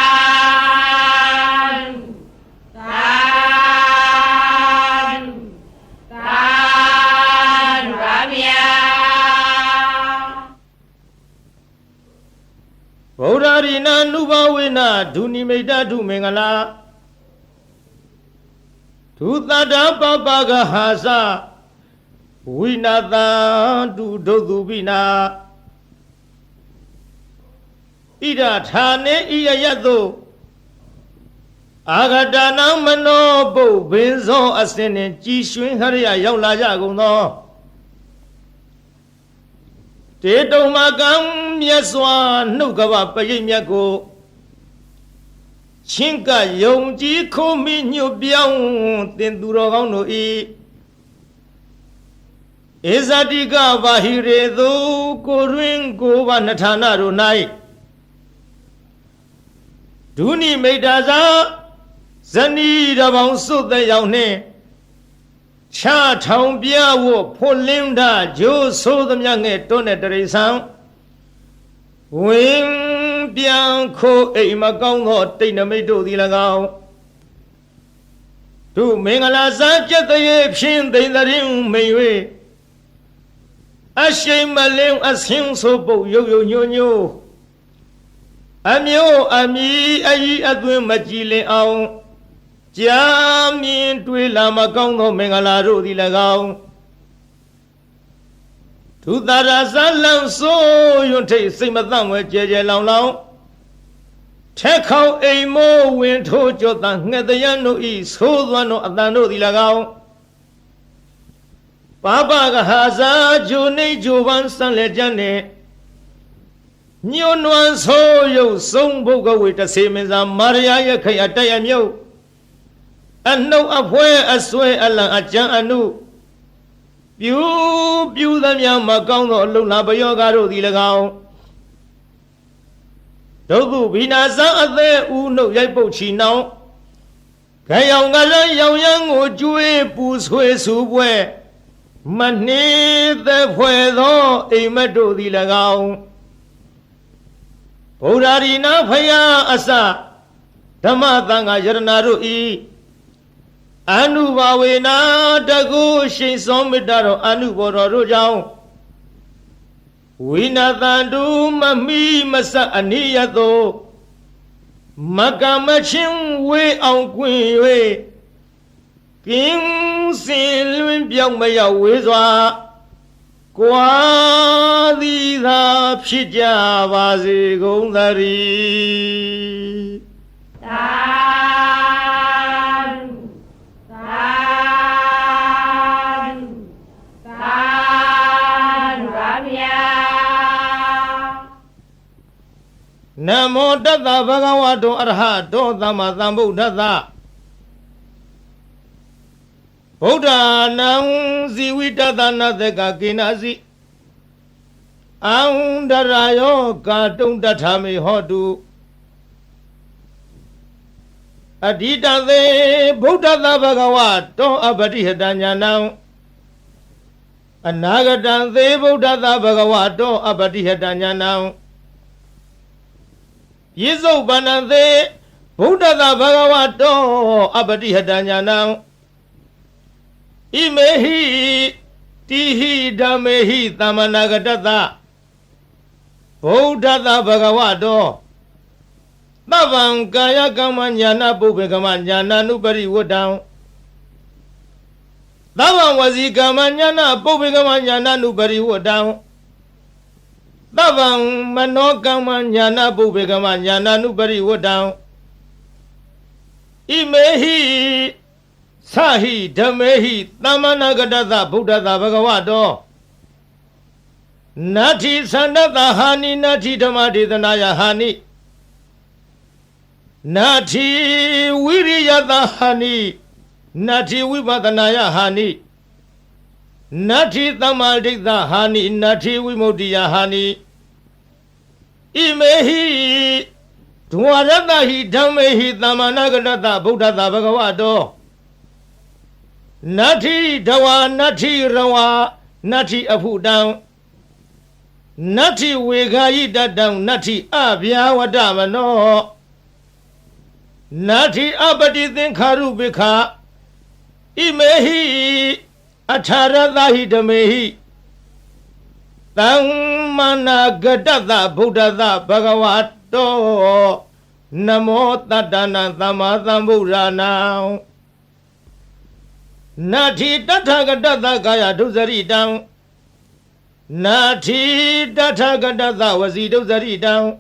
ဗုဒ္ဓရိနာနုဘဝေနဒုနိမိတ်တုမင်္ဂလာဒုသတ္တပပကဟာသဝိနာတံတုဒုသုပိနာဣဒထာနေဣယယတုအာဂတနာမနောပုဗ္ဗင်္ဇောအစင်းနှင့်ကြည်ရွှင်ခရယရောက်လာကြကုန်သောတေတုံမကံမြတ်စွာနှုတ်ကပပရိတ်မြတ်ကိုချင်းကယုံကြည်ခုမိညွတ်ပြောင်းတင်သူတော်ကောင်းတို့ဤဧဇတိကဘာဟိရေသူကိုရင်းကိုဘာနထာနာတို့၌ဒုနိမိတ်တာသာဇနီးတော်ပေါင်းစုတဲ့ရောက်နှင့်ချထောင်ပြဝဖွလင်းတာဂျိုးဆိုးသမျှငဲ့တွန်းတဲ့တရိษံဝင်းပြန်ခိုးအိမ်မကောင်းသောတိတ်နမိတ်တို့သည်၎င်းသူမင်္ဂလာစာကျက်တဲ့ဖြင့်သိမ့်တဲ့မိန်၍အရှိန်မလင်းအဆင်းဆိုပုတ်ရုပ်ရုပ်ညို့ညို့အမျိုးအမီအကြီးအသွင်းမကြည်လင်အောင်ကြာမြင်တွေ့လာမကောင်းသောမင်္ဂလာတို့သည်၎င်းသူသာရဇလံဆိုးရွံ့ထိတ်စိတ်မသန့်ဝဲကြဲကြဲလောင်လောင်ထက်ခေါအိမ်မိုးဝင်ထိုးကြောတန်ငှက်တရံတို့ဤဆိုးသွမ်းသောအတန်တို့သည်၎င်းပါပကဟာဇာဂျိုနေဂျိုပန်းစံလက်ကျန်နှင့်ညွန်းနွမ်းဆိုးရုပ်ဆုံးဘုတ်ကဝေတဆေမင်းစာမာရယာရဲ့ခိုင်အတက်ရမြုပ်အနှုတ်အဖွဲအဆွဲအလံအကြံအနုပြူသမျှမကောင်းသောအလုံလာပယောဂတို့သည်၎င်းဒုက္ခဘိနာဇံအသေးဦးနှုတ်ရိုက်ပုတ်ချီနှောင်း Gayong galang yang yang ujui puswe subwe Mani the puedo imadu di lagao Purarina phaya asa Dhamatanga yarnaru I Anubawena dagu shin sombidaro anuboro jao Winatandu mami masa aniyato Makamachin we on queen way King sin young maya wizwa Quadi the pija vazi gondari Namo Tata Bhagavato Arhato Dhamma Sambuddhassa Buddha Nam Zivitata Nadeka Kinasi Aundarayo Katung Tatami Hotu Adita De Buddha Bhagavato Abadihadanyanam Anagatan De Buddha Bhagavato Abadihadanyanam Yeso banande Buddha Bhagavato Abadihadanyanam Imehi Tihi Damehi Tamanagatata Buddha Bhagavato Tavam Kaya Kamanyana Pubekamanyana Nubari Wodam Tavam Wazi Kamanyana Pubekamanyana Nubari Wodam Tavam Manokamanyana Pubekamanyana Nubari Wodam Imehi Sahi Dhamehi Tamanagatata Buddha Bhagavato Nati Sandata Hani Nati Dhamadithanaya Hani Nati Viriyata Hani Nati Vipadanaya Hani Nati Tamaditha Hani Nati Vimodiya Hani Imehi Dwaratahi Dhamehi Tamanagatata Buddha Bhagavato Nati Dawa Nati Rawa Nati Apudam Nati Vegayitadam Nati Abhyawadamano Nati Abadithin Karubika Imehi Atharadahi Dhamehi Tamanagatata Buddha Bhagavato Namo Tattana Thammasambuddhana Nati Tathagata Gaya Dusaritam Nati Tathagata Vasi Dusaritam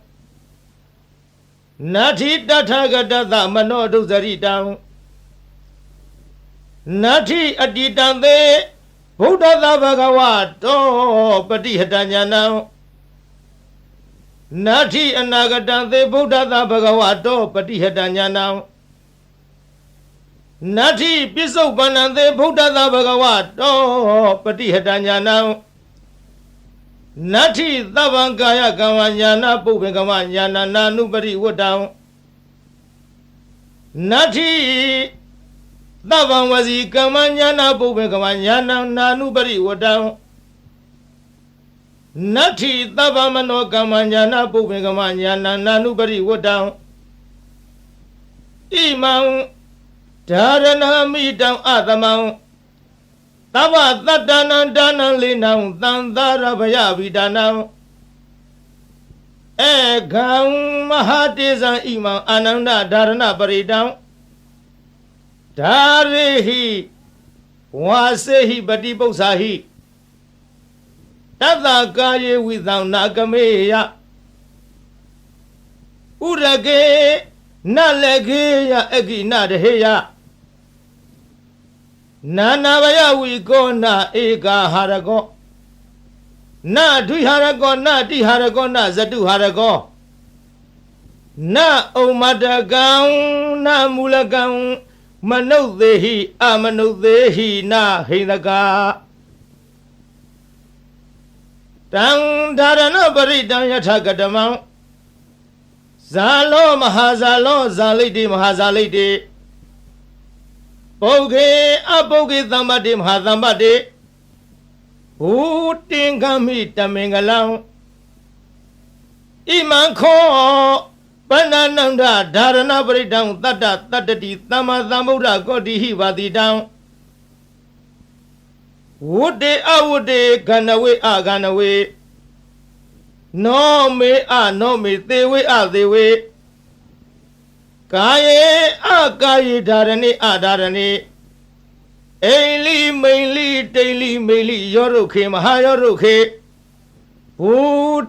Nati Tathagata Mano Dusaritam Nati Aditante Buddha Bhagavato Patihadanyanam Nati Anagatante Buddha Bhagavato Patihadanyanam Nati Pisopanante Buddha Bhagavato Patihadanyanam Nati Tavankaya Kamanyana Pubekamanyana Nanubari Wodam Nati Tavanwasi Kamanyana Pubekamanyana Nanubari Wodam Nati Tavamano Kamanyana Pubekamanyana Nanubari Wodam Imam Dharana Midam Adamam Tava Tattana Dana Linam Tandara Bhayavidanam Ekam Mahatizam Imam Ananda Dharana Paridam Dharehi Vasehi Badiposahi Tata Kaye Vidam Nagameya Urage Nalegeya Egi Nadeheya Nanavaya Vigo Na Eka Harago Na Duharago Na Diharago Na Zadu Harago Na Omadagam Na Mulagam Manodehi Amanodehi Na Hinaga Tang Dharana Paridam Yathagadamam Zalo Mahazalo Zalidi Mahazalidi ပုဂ္ဂေအပုဂ္ဂေသမ္ပတိမဟာသမ္ပတိဘူတင်္ဂမိတမင်္ဂလံဣမံခောပဏ္ဏနန္ဒဓာရဏပရိဒံတတ္တတတ္တိသမ္မာသမ္ဗုဒ္ဓကောတိဟိပါတိတံဝုတေအဝုတေကဏဝေအကဏဝေနောမေအနောမေသေဝေအသေဝေကာယေအကာယေဓာရဏိအဓာရဏိအိလိမိန်လိတိန်လိမိန်လိယောရုခေမဟာယောရုခေဘူ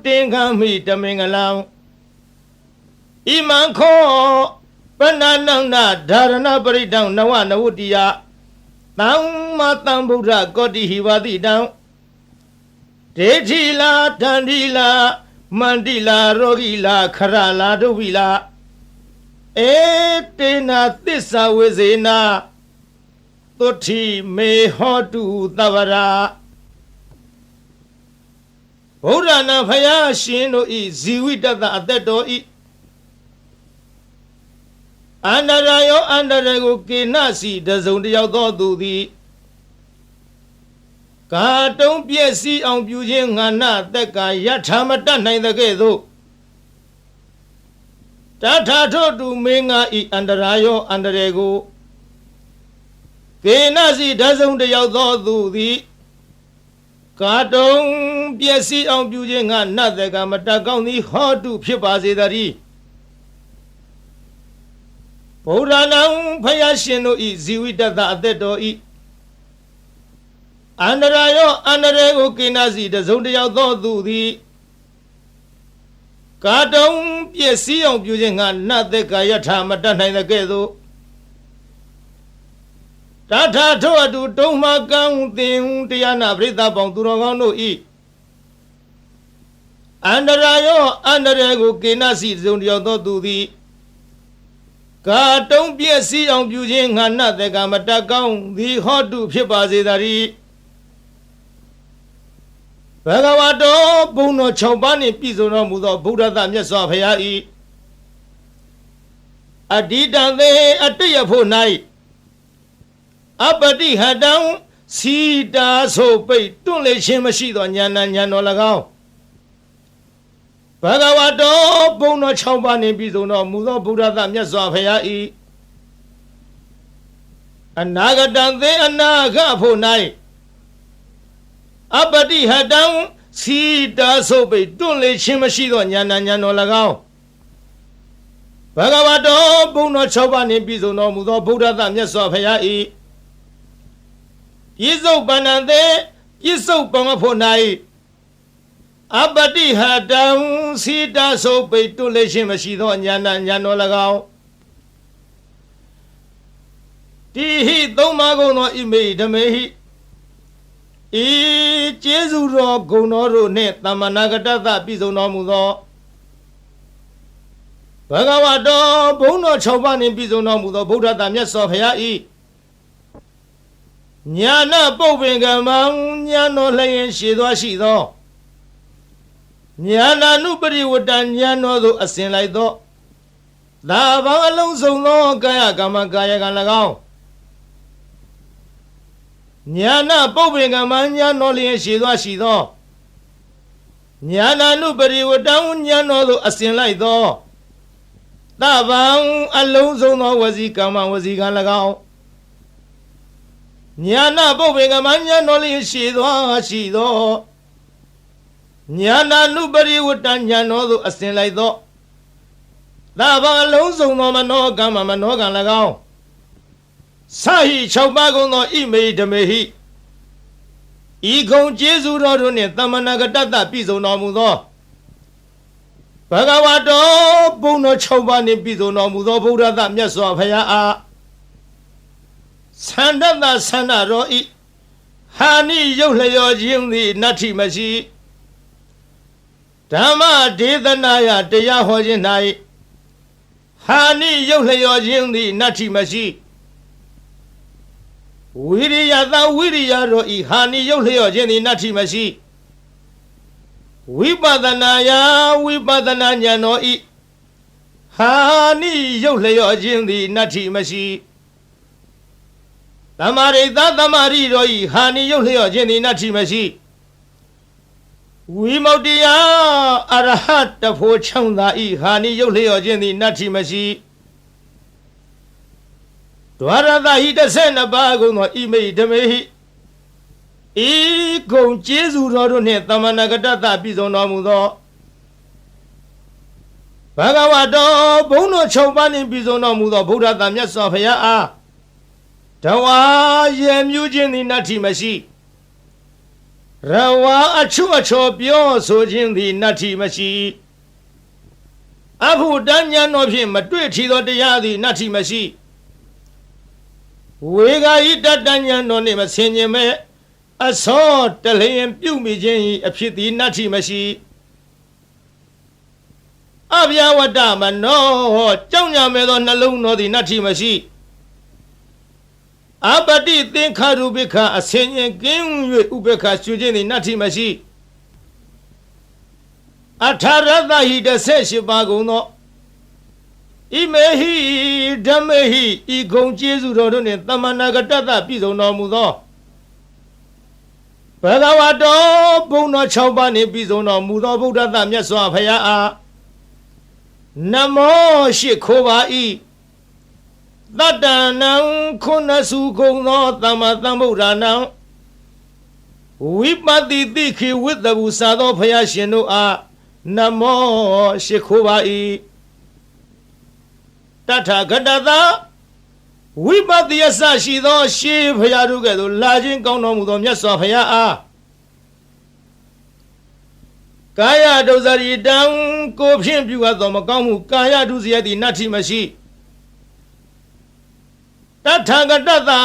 တင်္ဂမိတမင်္ဂလံဣမံခောပဏ္ဏနန္ဒဓာရဏပရိဒံနဝနဝတ္တိယသမ္မာသမ္ဗုဒ္ဓကောတိဟိဝတိတံဒေထိလာဒန္တိလာမန္တိလာရောဂိလာခရလာဒုဝိလာဧတေနာသစ္စာဝေဇေနာသုတိမေဟောတုသဗ္ဗရာဗုဒ္ဓနာဖယားရှင်တို့ဤဇီဝိတတအသက်တော်ဤအန္တရာယောအန္တရာကိုကေနစီတစုံတယောက်သောသူသည်ကာတုံးပြည့်စည်အောင်ပြုခြင်းငါနသက်ကယထာမတတ်နိုင်တဲ့ကဲ့သို့တထာထို့တူမေငါဤအန္တရာယောအန္တရာကိုကေနစီတစုံတယောက်သောသူသည်ကာတုံးပြည့်စည်အောင်ပြုခြင်းငါနသက်ကမတတ်ကောင်းသည်ဟောတုဖြစ်ပါစေတည်းဗုဒ္ဓနာဖယားရှင်တို့ဤဇီဝိတတအသက်တော်ဤအန္တရာယောအန္တရာကိုကိနာစီတစုံတယောက်သောသူသည်ကာတုံးပြည့်စည်အောင်ပြုခြင်းငါနတ်သက်ကာယထာမတတ်နိုင်တဲ့ကဲ့သို့တထာထို့အတူတုံးမကံသင်တရားနာပရိသတ်ပေါင်းသူတော်ကောင်းတို့ဤအန္တရာယောအန္တရာကိုကိနာစီတစုံတယောက်သောသူသည်ကာတုံးပြည့်စည်အောင်ပြုခြင်းငါနတ်သက်ကာမတတ်ကောင်းသည်ဟောတုဖြစ်ပါစေတည်းဘဂဝတောဘုံတော်6ပါးနှင့်ပြည့်စုံတော်မူသောဗုဒ္ဓသမြတ်စွာဘုရား၏အတ္တိတံသေအတ္တယဖို့၌အပတိဟတံစီတာဆိုပိတ်တွန့်လေခြင်းမရှိသောဉာဏ်ဉာဏ်တော်၎င်းဘဂဝတောဘုံတော်6ပါးနှင့်ပြည့်စုံတော်မူသောဗုဒ္ဓသမြတ်စွာဘုရား၏အနာဂတံသေအနာဂတ်ဖို့၌အပတိဟတံစီတာဆိုပိတွန့်လေခြင်းမရှိသောဉာဏ်ဉာဏ်တော်၎င်းဘဂဝတောဘုံတော်6ပါးနှင့်ပြည့်စုံတော်မူသောဗုဒ္ဓသမြတ်စွာဘုရား၏ပြစ္ဆုတ်ပဏ္ဏသေပြစ္ဆုတ်ပံဖို့၌အပတိဟတံစီတာဆိုပိတွန့်လေခြင်းမရှိသောဉာဏ်ဉာဏ်တော်၎င်းတိဟိသုံးပါးကုန်သောဣမေဓမေဟိဤကျေးဇူးတော်ဂုဏ်တော်တို့နှင့်သမ္မာနာဂတသပြည့်စုံတော်မူသောဘဂဝတောဘုံတော်6ပါးနှင့်ပြည့်စုံတော်မူသောဗုဒ္ဓသာမြတ်စွာဘုရား၏ညာနာပုပ္ပင်ကမံညာတော်လျင်ရှိသောရှိသောညာနာနုပရိဝတ္တညာတော်သို့အစဉ်လိုက်သောသာဘောအလုံးစုံသောကာယကမ္မကာယကံ၎င်းညာနာပုပ္ပင်ကမံညာတော်လျင်ရှိသောရှိသောညာနာနုပရိဝတ္တညာတော်သို့အစဉ်လိုက်သောသဗ္ဗံအလုံးစုံသောဝစီကမ္မဝစီကံ၎င်းညာနာပုပ္ပင်ကမညာတော်လျင်ရှိသောညာနာနုပရိဝတ္တညာတော်သို့အစဉ်လိုက်သောသဗ္ဗံအလုံးစုံသောမနောကမ္မမနောကံ၎င်းသဟိ6ပါးကုန်သောဣမေဓမေဟိဤကုံကျေးဇူးတော်တို့နှင့်သမ္မာနာဂတတပြည့်စုံတော်မူသောဘဂဝတောဘုံတော်6ပါးနှင့်ပြည့်စုံတော်မူသောဗုဒ္ဓသမြတ်စွာဘုရားအားသန္တတသန္တရောဤဟာနိရုပ်လျော်ခြင်းသည်နတ္ထိမရှိဓမ္မဒေသနာယတရားဟောခြင်း၌ဟာနိရုပ်လျော်ခြင်းသည်နတ္ထိမရှိဝိရိယသဝိရိယရောဤဟာနိရုပ်လျော်ခြင်းသည်နတ္ထိမရှိဝိပဿနာယဝိပဿနာဉာဏ်တော်ဤဟာနိရုပ်လျော်ခြင်းသည်နတ္ထိမရှိ သမရိသသမရိတော်ဤဟာနိယုတ်လျော့ခြင်းသည်နတ္ထိမရှိဝိမု ക്തി ယအရဟတဖို့ချောင်းသာဤဟာနိယုတ်လျော့ခြင်းသည်နတ္ထိမရှိဒွါရသဟိ12ပါးကုန်သောဣမိဓမေဟိဤကုံကျေးဇူးတော်တို့နှင့်သမဏဂတတပြည့်စုံတော်မူသောဘဂဝါတော်ဘုန်းတော်6ပါးနှင့်ပြည့်စုံတော်မူသောဗုဒ္ဓသာမြတ်စွာဘုရားအားတဝါရေမြူးခြင်းသည်နတ္ထိမရှိရဝါအချွတ်အချော်ပြောဆိုခြင်းသည်နတ္ထိမရှိအဘုဒ္ဓဉာဏ်တော်ဖြင့်မတွေ့ထီသောတရားသည်နတ္ထိမရှိဝေဂာယိတတဉာဏ်တော်နှင့်မဆင်ញင်မဲ့အစောတလျင်ပြုမိခြင်း၏အဖြစ်သည်နတ္ထိမရှိအဗျာဝတ္တမနောကြောင့်ညာမဲ့သောနှလုံးတော်သည်နတ္ထိမရှိအပတိသင်္ခါရုပိခအဆင်ញင်ကင်း၍ဥပေက္ခရှုခြင်းသည်နတ္ထိမရှိအထာရသဟိ18ပါးကုန်သောဣမေဟိဓမ္မေဟိဤဂုံကျေးဇူးတော်တို့နှင့်သမဏဂတတပြည့်စုံတော်မူသောဘဂဝါတော်ဘုန်းတော်6ပါးနှင့်ပြည့်စုံတော်မူသောဗုဒ္ဓသမြတ်စွာဘုရားအားနမောရှိခိုးပါ၏တတ္တနံခုနစုကုံသောသမ္မာသမ္ဗုဒ္ဓနာဝိပတိတိခိဝိတ္တဘူစာသောဘုရားရှင်တို့အားနမောရှိခိုးပါ၏တထာဂတသာဝိပတိယဆရှိသောရှေးဘုရားတို့ကဲ့သို့လာခြင်းကောင်းတော်မူသောမြတ်စွာဘုရားအားကာယဒုစရိတံကိုဖြင့်ပြုအပ်သောမကောင်းမှုကာယဒုစရိုက်သည်နတ္ထိမရှိတထာဂတသာ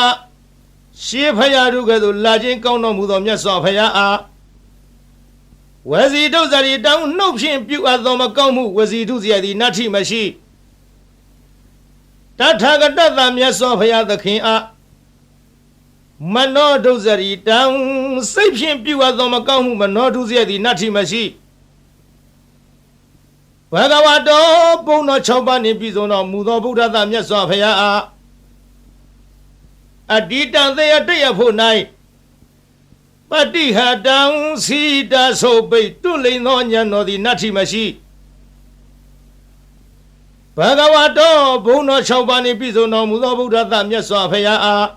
ရှေးဘုရားတို့ကဲ့သို့လာခြင်းကောင်းတော်မူသောမြတ်စွာဘုရားအားဝစီဒုစရိတံနှုတ်ဖြင့်ပြုအပ်သောမကောင်းမှုဝစီဒုစရိုက်သည်နတ္ထိမရှိတထာဂတသာမြတ်စွာဘုရားသခင်အားမနောဒုစရိတံစိတ်ဖြင့်ပြုအပ်သောမကောင်းမှုမနောဒုစရိုက်သည်နတ္ထိမရှိဘဂဝါတော်ဘုန်းတော်6ပါးနှင့်ပြည့်စုံတော်မူသောဗုဒ္ဓသာမြတ်စွာဘုရားအားအတ္တိတံသေယတရဖို့၌ပတိဟတံစီတဆိုပိတ်တွလိန်သောဉာဏ်တော်သည်နတ္ထိမရှိဘဂဝါတော်ဘုန်းတော်6ပါးနှင့်ပြည့်စုံတော်မူသောဗုဒ္ဓသမြတ်စွာဘုရားအား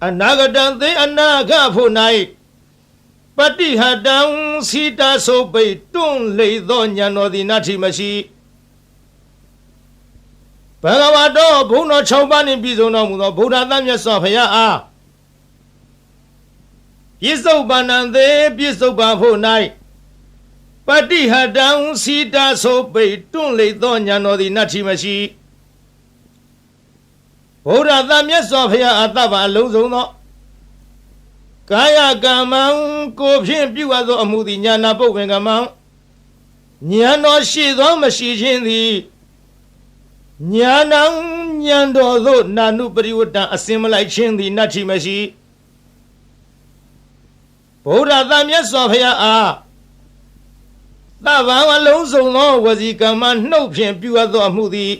အနာဂတံသေအနာဂဖို့၌ပတိဟတံစီတဆိုပိတ်တွလိန်သောဉာဏ်တော်သည်နတ္ထိမရှိဘဂဝါတော်ဘုန်းတော်6ပါးနှင့်ပြည့်စုံတော်မူသောဗုဒ္ဓသမြတ်စွာဘုရားအားပြစ္ဆုတ်ပန္နံသေပြစ္ဆုတ်ပန်ဖို့၌ပတိဟတံစီတဆိုပိတ်တွလိန်သောဉာဏ်တော်သည်နတ္ထိမရှိဗုဒ္ဓသမြတ်စွာဘုရားအတ္တပါအလုံးစုံသောကာယကမ္မံကိုဖြင့်ပြုအပ်သောအမှုသည်ဉာဏပုပ္ပင်ကမ္မံဉာဏ်တော်ရှိသောမရှိခြင်းသည်ဉာဏံဉာဏ်တော်သို့နာနုပရိဝတ္တံအစင်မလိုက်ခြင်းသည်နတ္ထိမရှိဗုဒ္ဓသမြတ်စွာဘုရားအားသဗ္ဗံအလုံးစုံသောဝစီကမ္မနှုတ်ဖြင့်ပြုအပ်သောအမှုသည်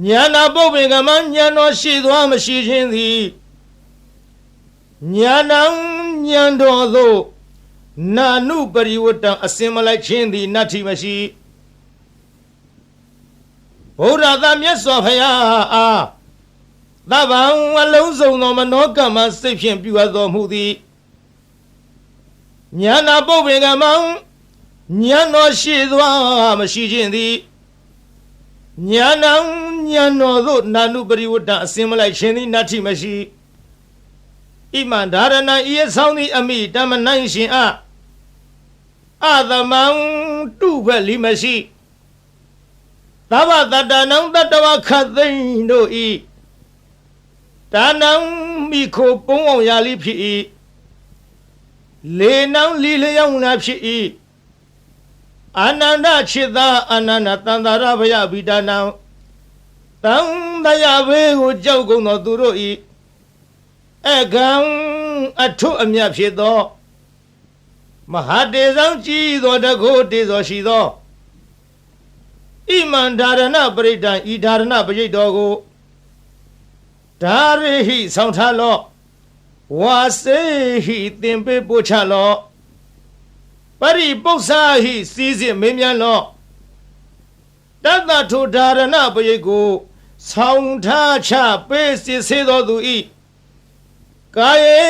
ဉာဏပုပ္ပင်ကမ္မဉာဏ်တော်ရှိသောမရှိခြင်းသည်ဉာဏံဉာဏ်တော်သို့နာနုပရိဝတ္တံအစင်မလိုက်ခြင်းသည်နတ္ထိမရှိဗုဒ္ဓသာမြတ်စွာဘုရားအားသဗ္ဗံအလုံးစုံသောမနောကမ္မစိတ်ဖြင့်ပြုအပ်တော်မူသည်ဉာဏပုပ္ပင်ကမ္မဉာဏ်တော်ရှိသောမရှိခြင်းသည်ဉာဏံဉာဏ်တော်သို့နာနုပရိဝတ္တအစင်မလိုက်ခြင်းသည်နတ္ထိမရှိဣမံဒါရဏံဤဆောင်သည်အမိတမနိုင်ရှင်အားအသမံတုဖက်လီမရှိသဗ္ဗတတ္တနံတတ္တဝခတ်သိမ့်တို့ဤဒါနံမိခိုပုံအောင်ရာလိဖြစ်၏လေနံလီလျောင်းလာဖြစ်၏အာနန္ဒจิตသာအာနန္ဒတန္တာရဘယဗိဒါနံတံတရားဘေးကိုကြောက်ကုန်သောသူတို့ဤအကံအထုအမြတ်ဖြစ်သောမဟာတေဇံကြည်သောတကုတေဇောရှိသောဣမံဒါရဏပရိဒံဤဒါရဏပရိတ်တော်ကို ဒါရိဟိဆောင်ထားလောဝါစေဟိသင်ပေးပို့ချလောပရိပု္ပ္ပစာဟိစီစဉ်မင်းမြန်လောတတ္တထုဒါရဏပရိတ်ကိုဆောင်ထားချပေးစစ်စေတော်သူဤကာယေ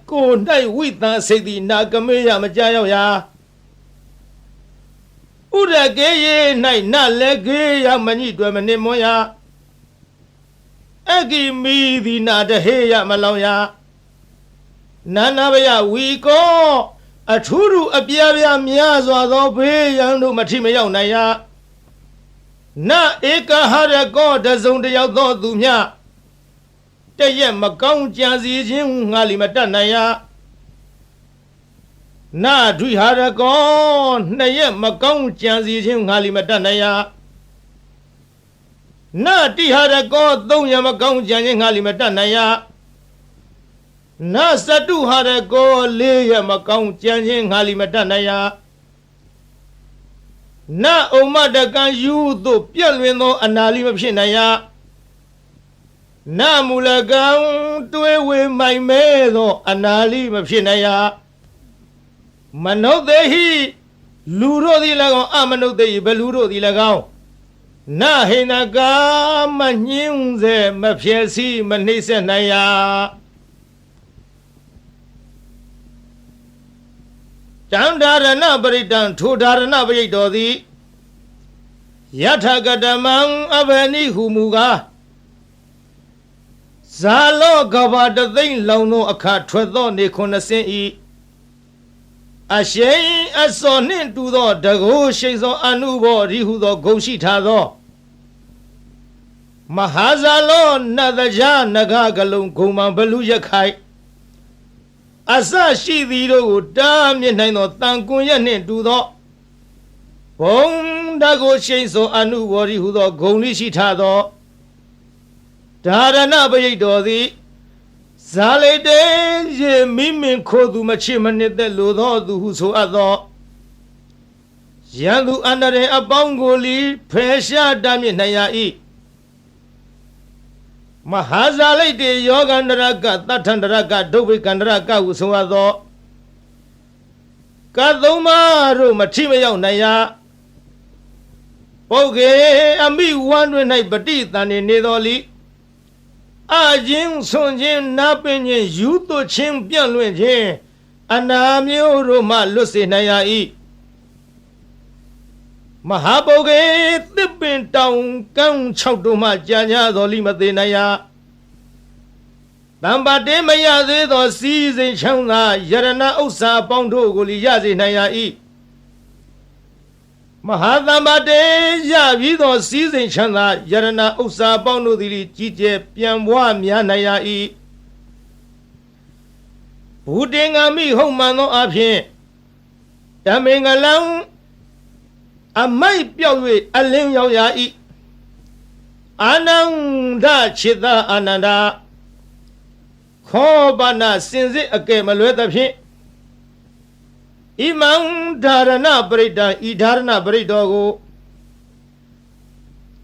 ကို၌ဝိတံစိတ်သည်နာကမေယမကြရောက်ရာဥရကေယေ၌နလည်းကေယမညိတွယ်မနစ်မွန်ရာအဂိမီသည်နာတဟေယမလောင်ရာနာနာဘယဝီကောအထူးထူးအပြားပြားများစွာသောဘေးရန်တို့မထိမရောက်နိုင်ရာနဧကဟရကောတစုံတယောက်သောသူမြတရက်မကောင်းကြံစီခြင်းငါလီမတတ်နိုင်ရာနဒွိဟာရကောနှစ်ရက်မကောင်းကြံစီခြင်းငါလီမတတ်နိုင်ရာနတိဟာရကောသုံးရက်မကောင်းကြံခြင်းငါလီမတတ်နိုင်ရာနသတုဟာရကောလေးရက်မကောင်းကြံခြင်းငါလီမတတ်နိုင်ရာနဩမတကံယူသို့ပြက်လွင်သောအနာလီမဖြစ်နိုင်ရာနမူလကံတွေးဝေမိုင်မဲသောအနာလီမဖြစ်နိုင်ရာမနုဿေဟိလူတို့သည်၎င်းအမနုဿေဟိဘလူတို့သည်၎င်းနဟိနကာမညင်းစေမဖြစ်စီမနှိမ့်ဆက်နိုင်ရာတံဒါရဏပရိတံထိုဒါရဏပရိတ်တော်သည်ယထကတမံအဘနိဟုမူကားဇာလောကဘာတသိမ့်လောင်သောအခါထွက်သောနေခုနှစ်စင်းဤအရှိန်အစောနှင့်တူသောတကိုးရှိန်သောအနုဘောရိဟုသောဂုံရှိထားသောမဟာဇာလောနတ်တရားနဂကလုံးဂုံမံဘလူရခိုင်အစရှိသည်တို့ကိုတားမြစ်နိုင်သောတန်ကွန်ရက်နှင့်တူသောဘုံတကိုရှိန်သောအနုဘောရိဟုသောဂုံလိရှိထားသောဒါရဏပရိတ်တော်သည်ဇာလိတေရေမိမင်ခိုသူမချစ်မနစ်သက်လိုသောသူဟုဆိုအပ်သောရန်သူအန္တရာယ်အပေါင်းကိုလီဖယ်ရှားတားမြစ်နိုင်ရ၏မဟာဇာလိတေယောဂန္တရကတထန္တရကဒုဗ္ဗေကန္တရကဟုဆိုအပ်သောကသုံးပါးတို့မထိမရောက်နိုင်ရပုဂ္ဂေအမိဝမ်းတွင်၌ပฏิတန်နေတော်လီအခြင်းဆွန်ခြင်းနာပင်ခြင်းယူသွခြင်းပြန့်လွင့်ခြင်းအနာမျိုးတို့မှလွတ်စေနိုင်ရ၏မဟာပုဂ္ဂေသစ်ပင်တောင်ကန်း၆တို့မှကြာညာတော်လိမသေးနိုင်ရတံပါတေမရသေးသောစီးစိမ်ချမ်းသာယရဏဥစ္စာပေါင်းတို့ကိုလီရစေနိုင်ရ၏မဟာသမ္ပါတေရပြီးသောစီးစိမ်ချမ်းသာယရဏဥစ္စာပေါင်းတို့သည်ကြီးကျယ်ပြန်ပွားများနိုင်ရ၏ဘုတင်္ဂမိဟုတ်မှန်သောအဖြစ်ဓမ္မင်္ဂလံအမိုက်ပြောက်၍အလင်းရောက်ရ၏အာနန္ဒခြေသာအာနန္ဒခောပနာစင်စစ်အကဲမလွဲသဖြင့်ဣမံဒါရဏပရိတံဤဒါရဏပရိတော်ကို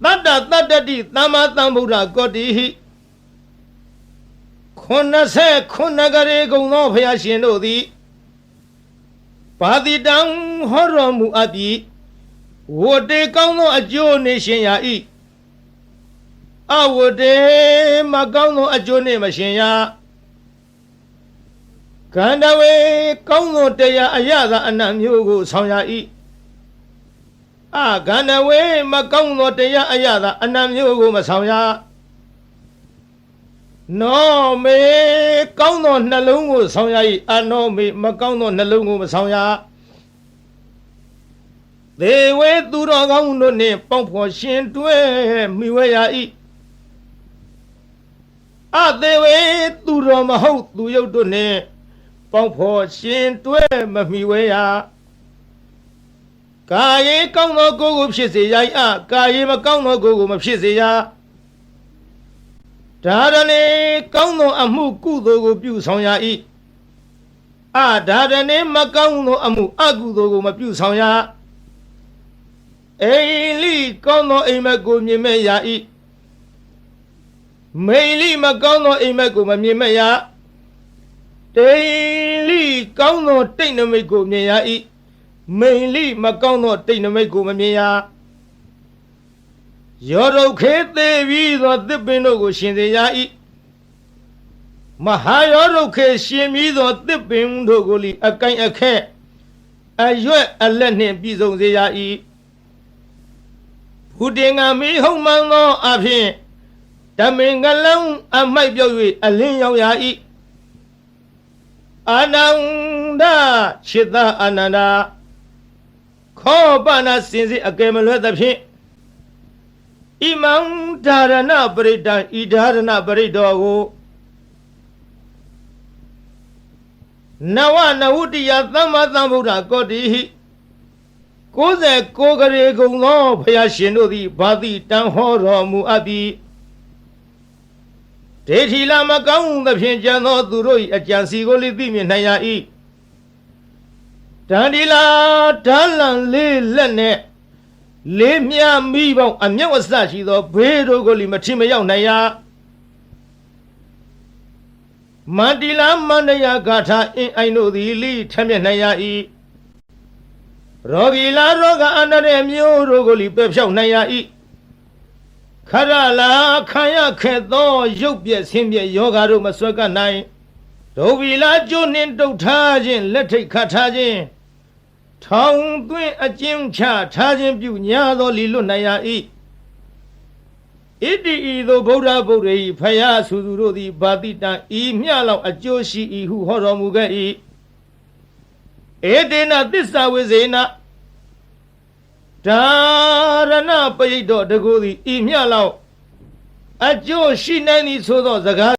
တတ္တတတ္တတိသမ္မာသမ္ဗုဒ္ဓကောတိဟိ89ကရေကုံသောဘုရားရှင်တို့သည်ပါတိတံဟောတော်မူအပ်ပြီးဝတေကောင်းသောအကျိုးနှင့်ရှင်ရ၏အဝတေမကောင်းသောအကျိုးနှင့်မရှင်ရကန္တဝေကောင်းသောတရားအရသာအနတ်မျိုးကိုဆောင်ရ၏ကန္တဝေမကောင်းသောတရားအရသာအနတ်မျိုးကိုမဆောင်ရနောမေကောင်းသောနှလုံးကိုဆောင်ရ၏အနောမေမကောင်းသောနှလုံးကိုမဆောင်ရသေဝေသူတော်ကောင်းတို့နှင့်ပေါင်းဖော်ရှင်တွဲမိဝဲရ၏အသေဝေသူတော်မဟုတ်သူယုတ်တို့နှင့်ပေါင်းဖော်ရှင်တွဲမမိဝဲရကာယေကောင်းသောကိုယ်ကိုဖြစ်စေရ၏ကာယေမကောင်းသောကိုယ်ကိုမဖြစ်စေရဒါရဏေကောင်းသောအမှုကုသိုလ်ကိုပြုဆောင်ရ၏ဒါရဏေမကောင်းသောအမှုအကုသိုလ်ကိုမပြုဆောင်ရအိလိကောင်းသောအိမ်မက်ကိုမြင်မဲ့ရ၏ မိန်လိမကောင်းသောအိမ်မက်ကိုမမြင်မရတိန်လိကောင်းသောတိတ်နမိတ်ကိုမြင်ရ၏မိန်လိမကောင်းသောတိတ်နမိတ်ကိုမမြင်ရရောဒုတ်ခေသေးပြီးသောသစ်ပင်တို့ကိုရှင်စေရ၏မဟာရောဒုတ်ခေရှင်ပြီးသောသစ်ပင်တို့ကိုလီအကိုင်အခက်အရွက်အလက်နှင့်ပြည့်စုံစေရ၏ဘုတင်ကမိဟုံမှန်သောအဖြစ်ဓမင်္ဂလံအမိုက်ပြောက်၍အလင်းရောက်ရ၏အာနန္ဒจิตအာနန္ဒာခောပနာစင်စစ်အကယ်မလွဲသဖြင့်ဣမံဓာရဏပရိတံဤဓာရဏပရိတောကိုနဝနဝတ္တိယသမ္မာသမ္ဗုဒ္ဓကောတိဟိ69ကရေကုံသောဘုရားရှင်တို့သည်ဘာတိတန်ဟောတော်မူအပ်ပြီးဒေထီလာမကောင်းသဖြင့်ကြံသောသူတို့၏အကြံစီကိုလိသိမြင်နိုင်ရ၏တန်ဒီလာဓာလံလေးလက်နဲ့လေးမြမိပေါင်းအမြောက်အစရှိသောဘေးတို့ကိုလိမထီမရောက်နိုင်ရမန္တိလာမန္တယဂါထာအင်းအိုင်တို့သည်လိထမျက်နိုင်ရ၏ရောဂီလာရောဂအန္တရမျိုးတို့ကိုလိပယ်ဖြောက်နိုင်ရ၏ခရလာခံရခဲ့သောရုပ်ပြည့်ဆင်းပြည့်ယောဂါတို့မဆွဲကပ်နိုင်ဒုဗီလာကျိုးနှင့်တုတ်ထားခြင်းလက်ထိတ်ခတ်ထားခြင်းထောင်သွင်းအကျဉ်းချထားခြင်းပြုညာသောလီလွတ်နိုင်ရ၏ဣတိဤသို့ဗုဒ္ဓဗုဒ္ဓ၏ဖယားဆူသူတို့သည်ဗာတိတံဤမျှလောက်အကျိုးရှိ၏ဟုဟောတော်မူခဲ့၏ဧတေနသစ္စာဝိဇေနဓာရဏပရိတောတကူသည်ဤမျှလောက်အကျိုးရှိနိုင်သည်ဆိုသောစကား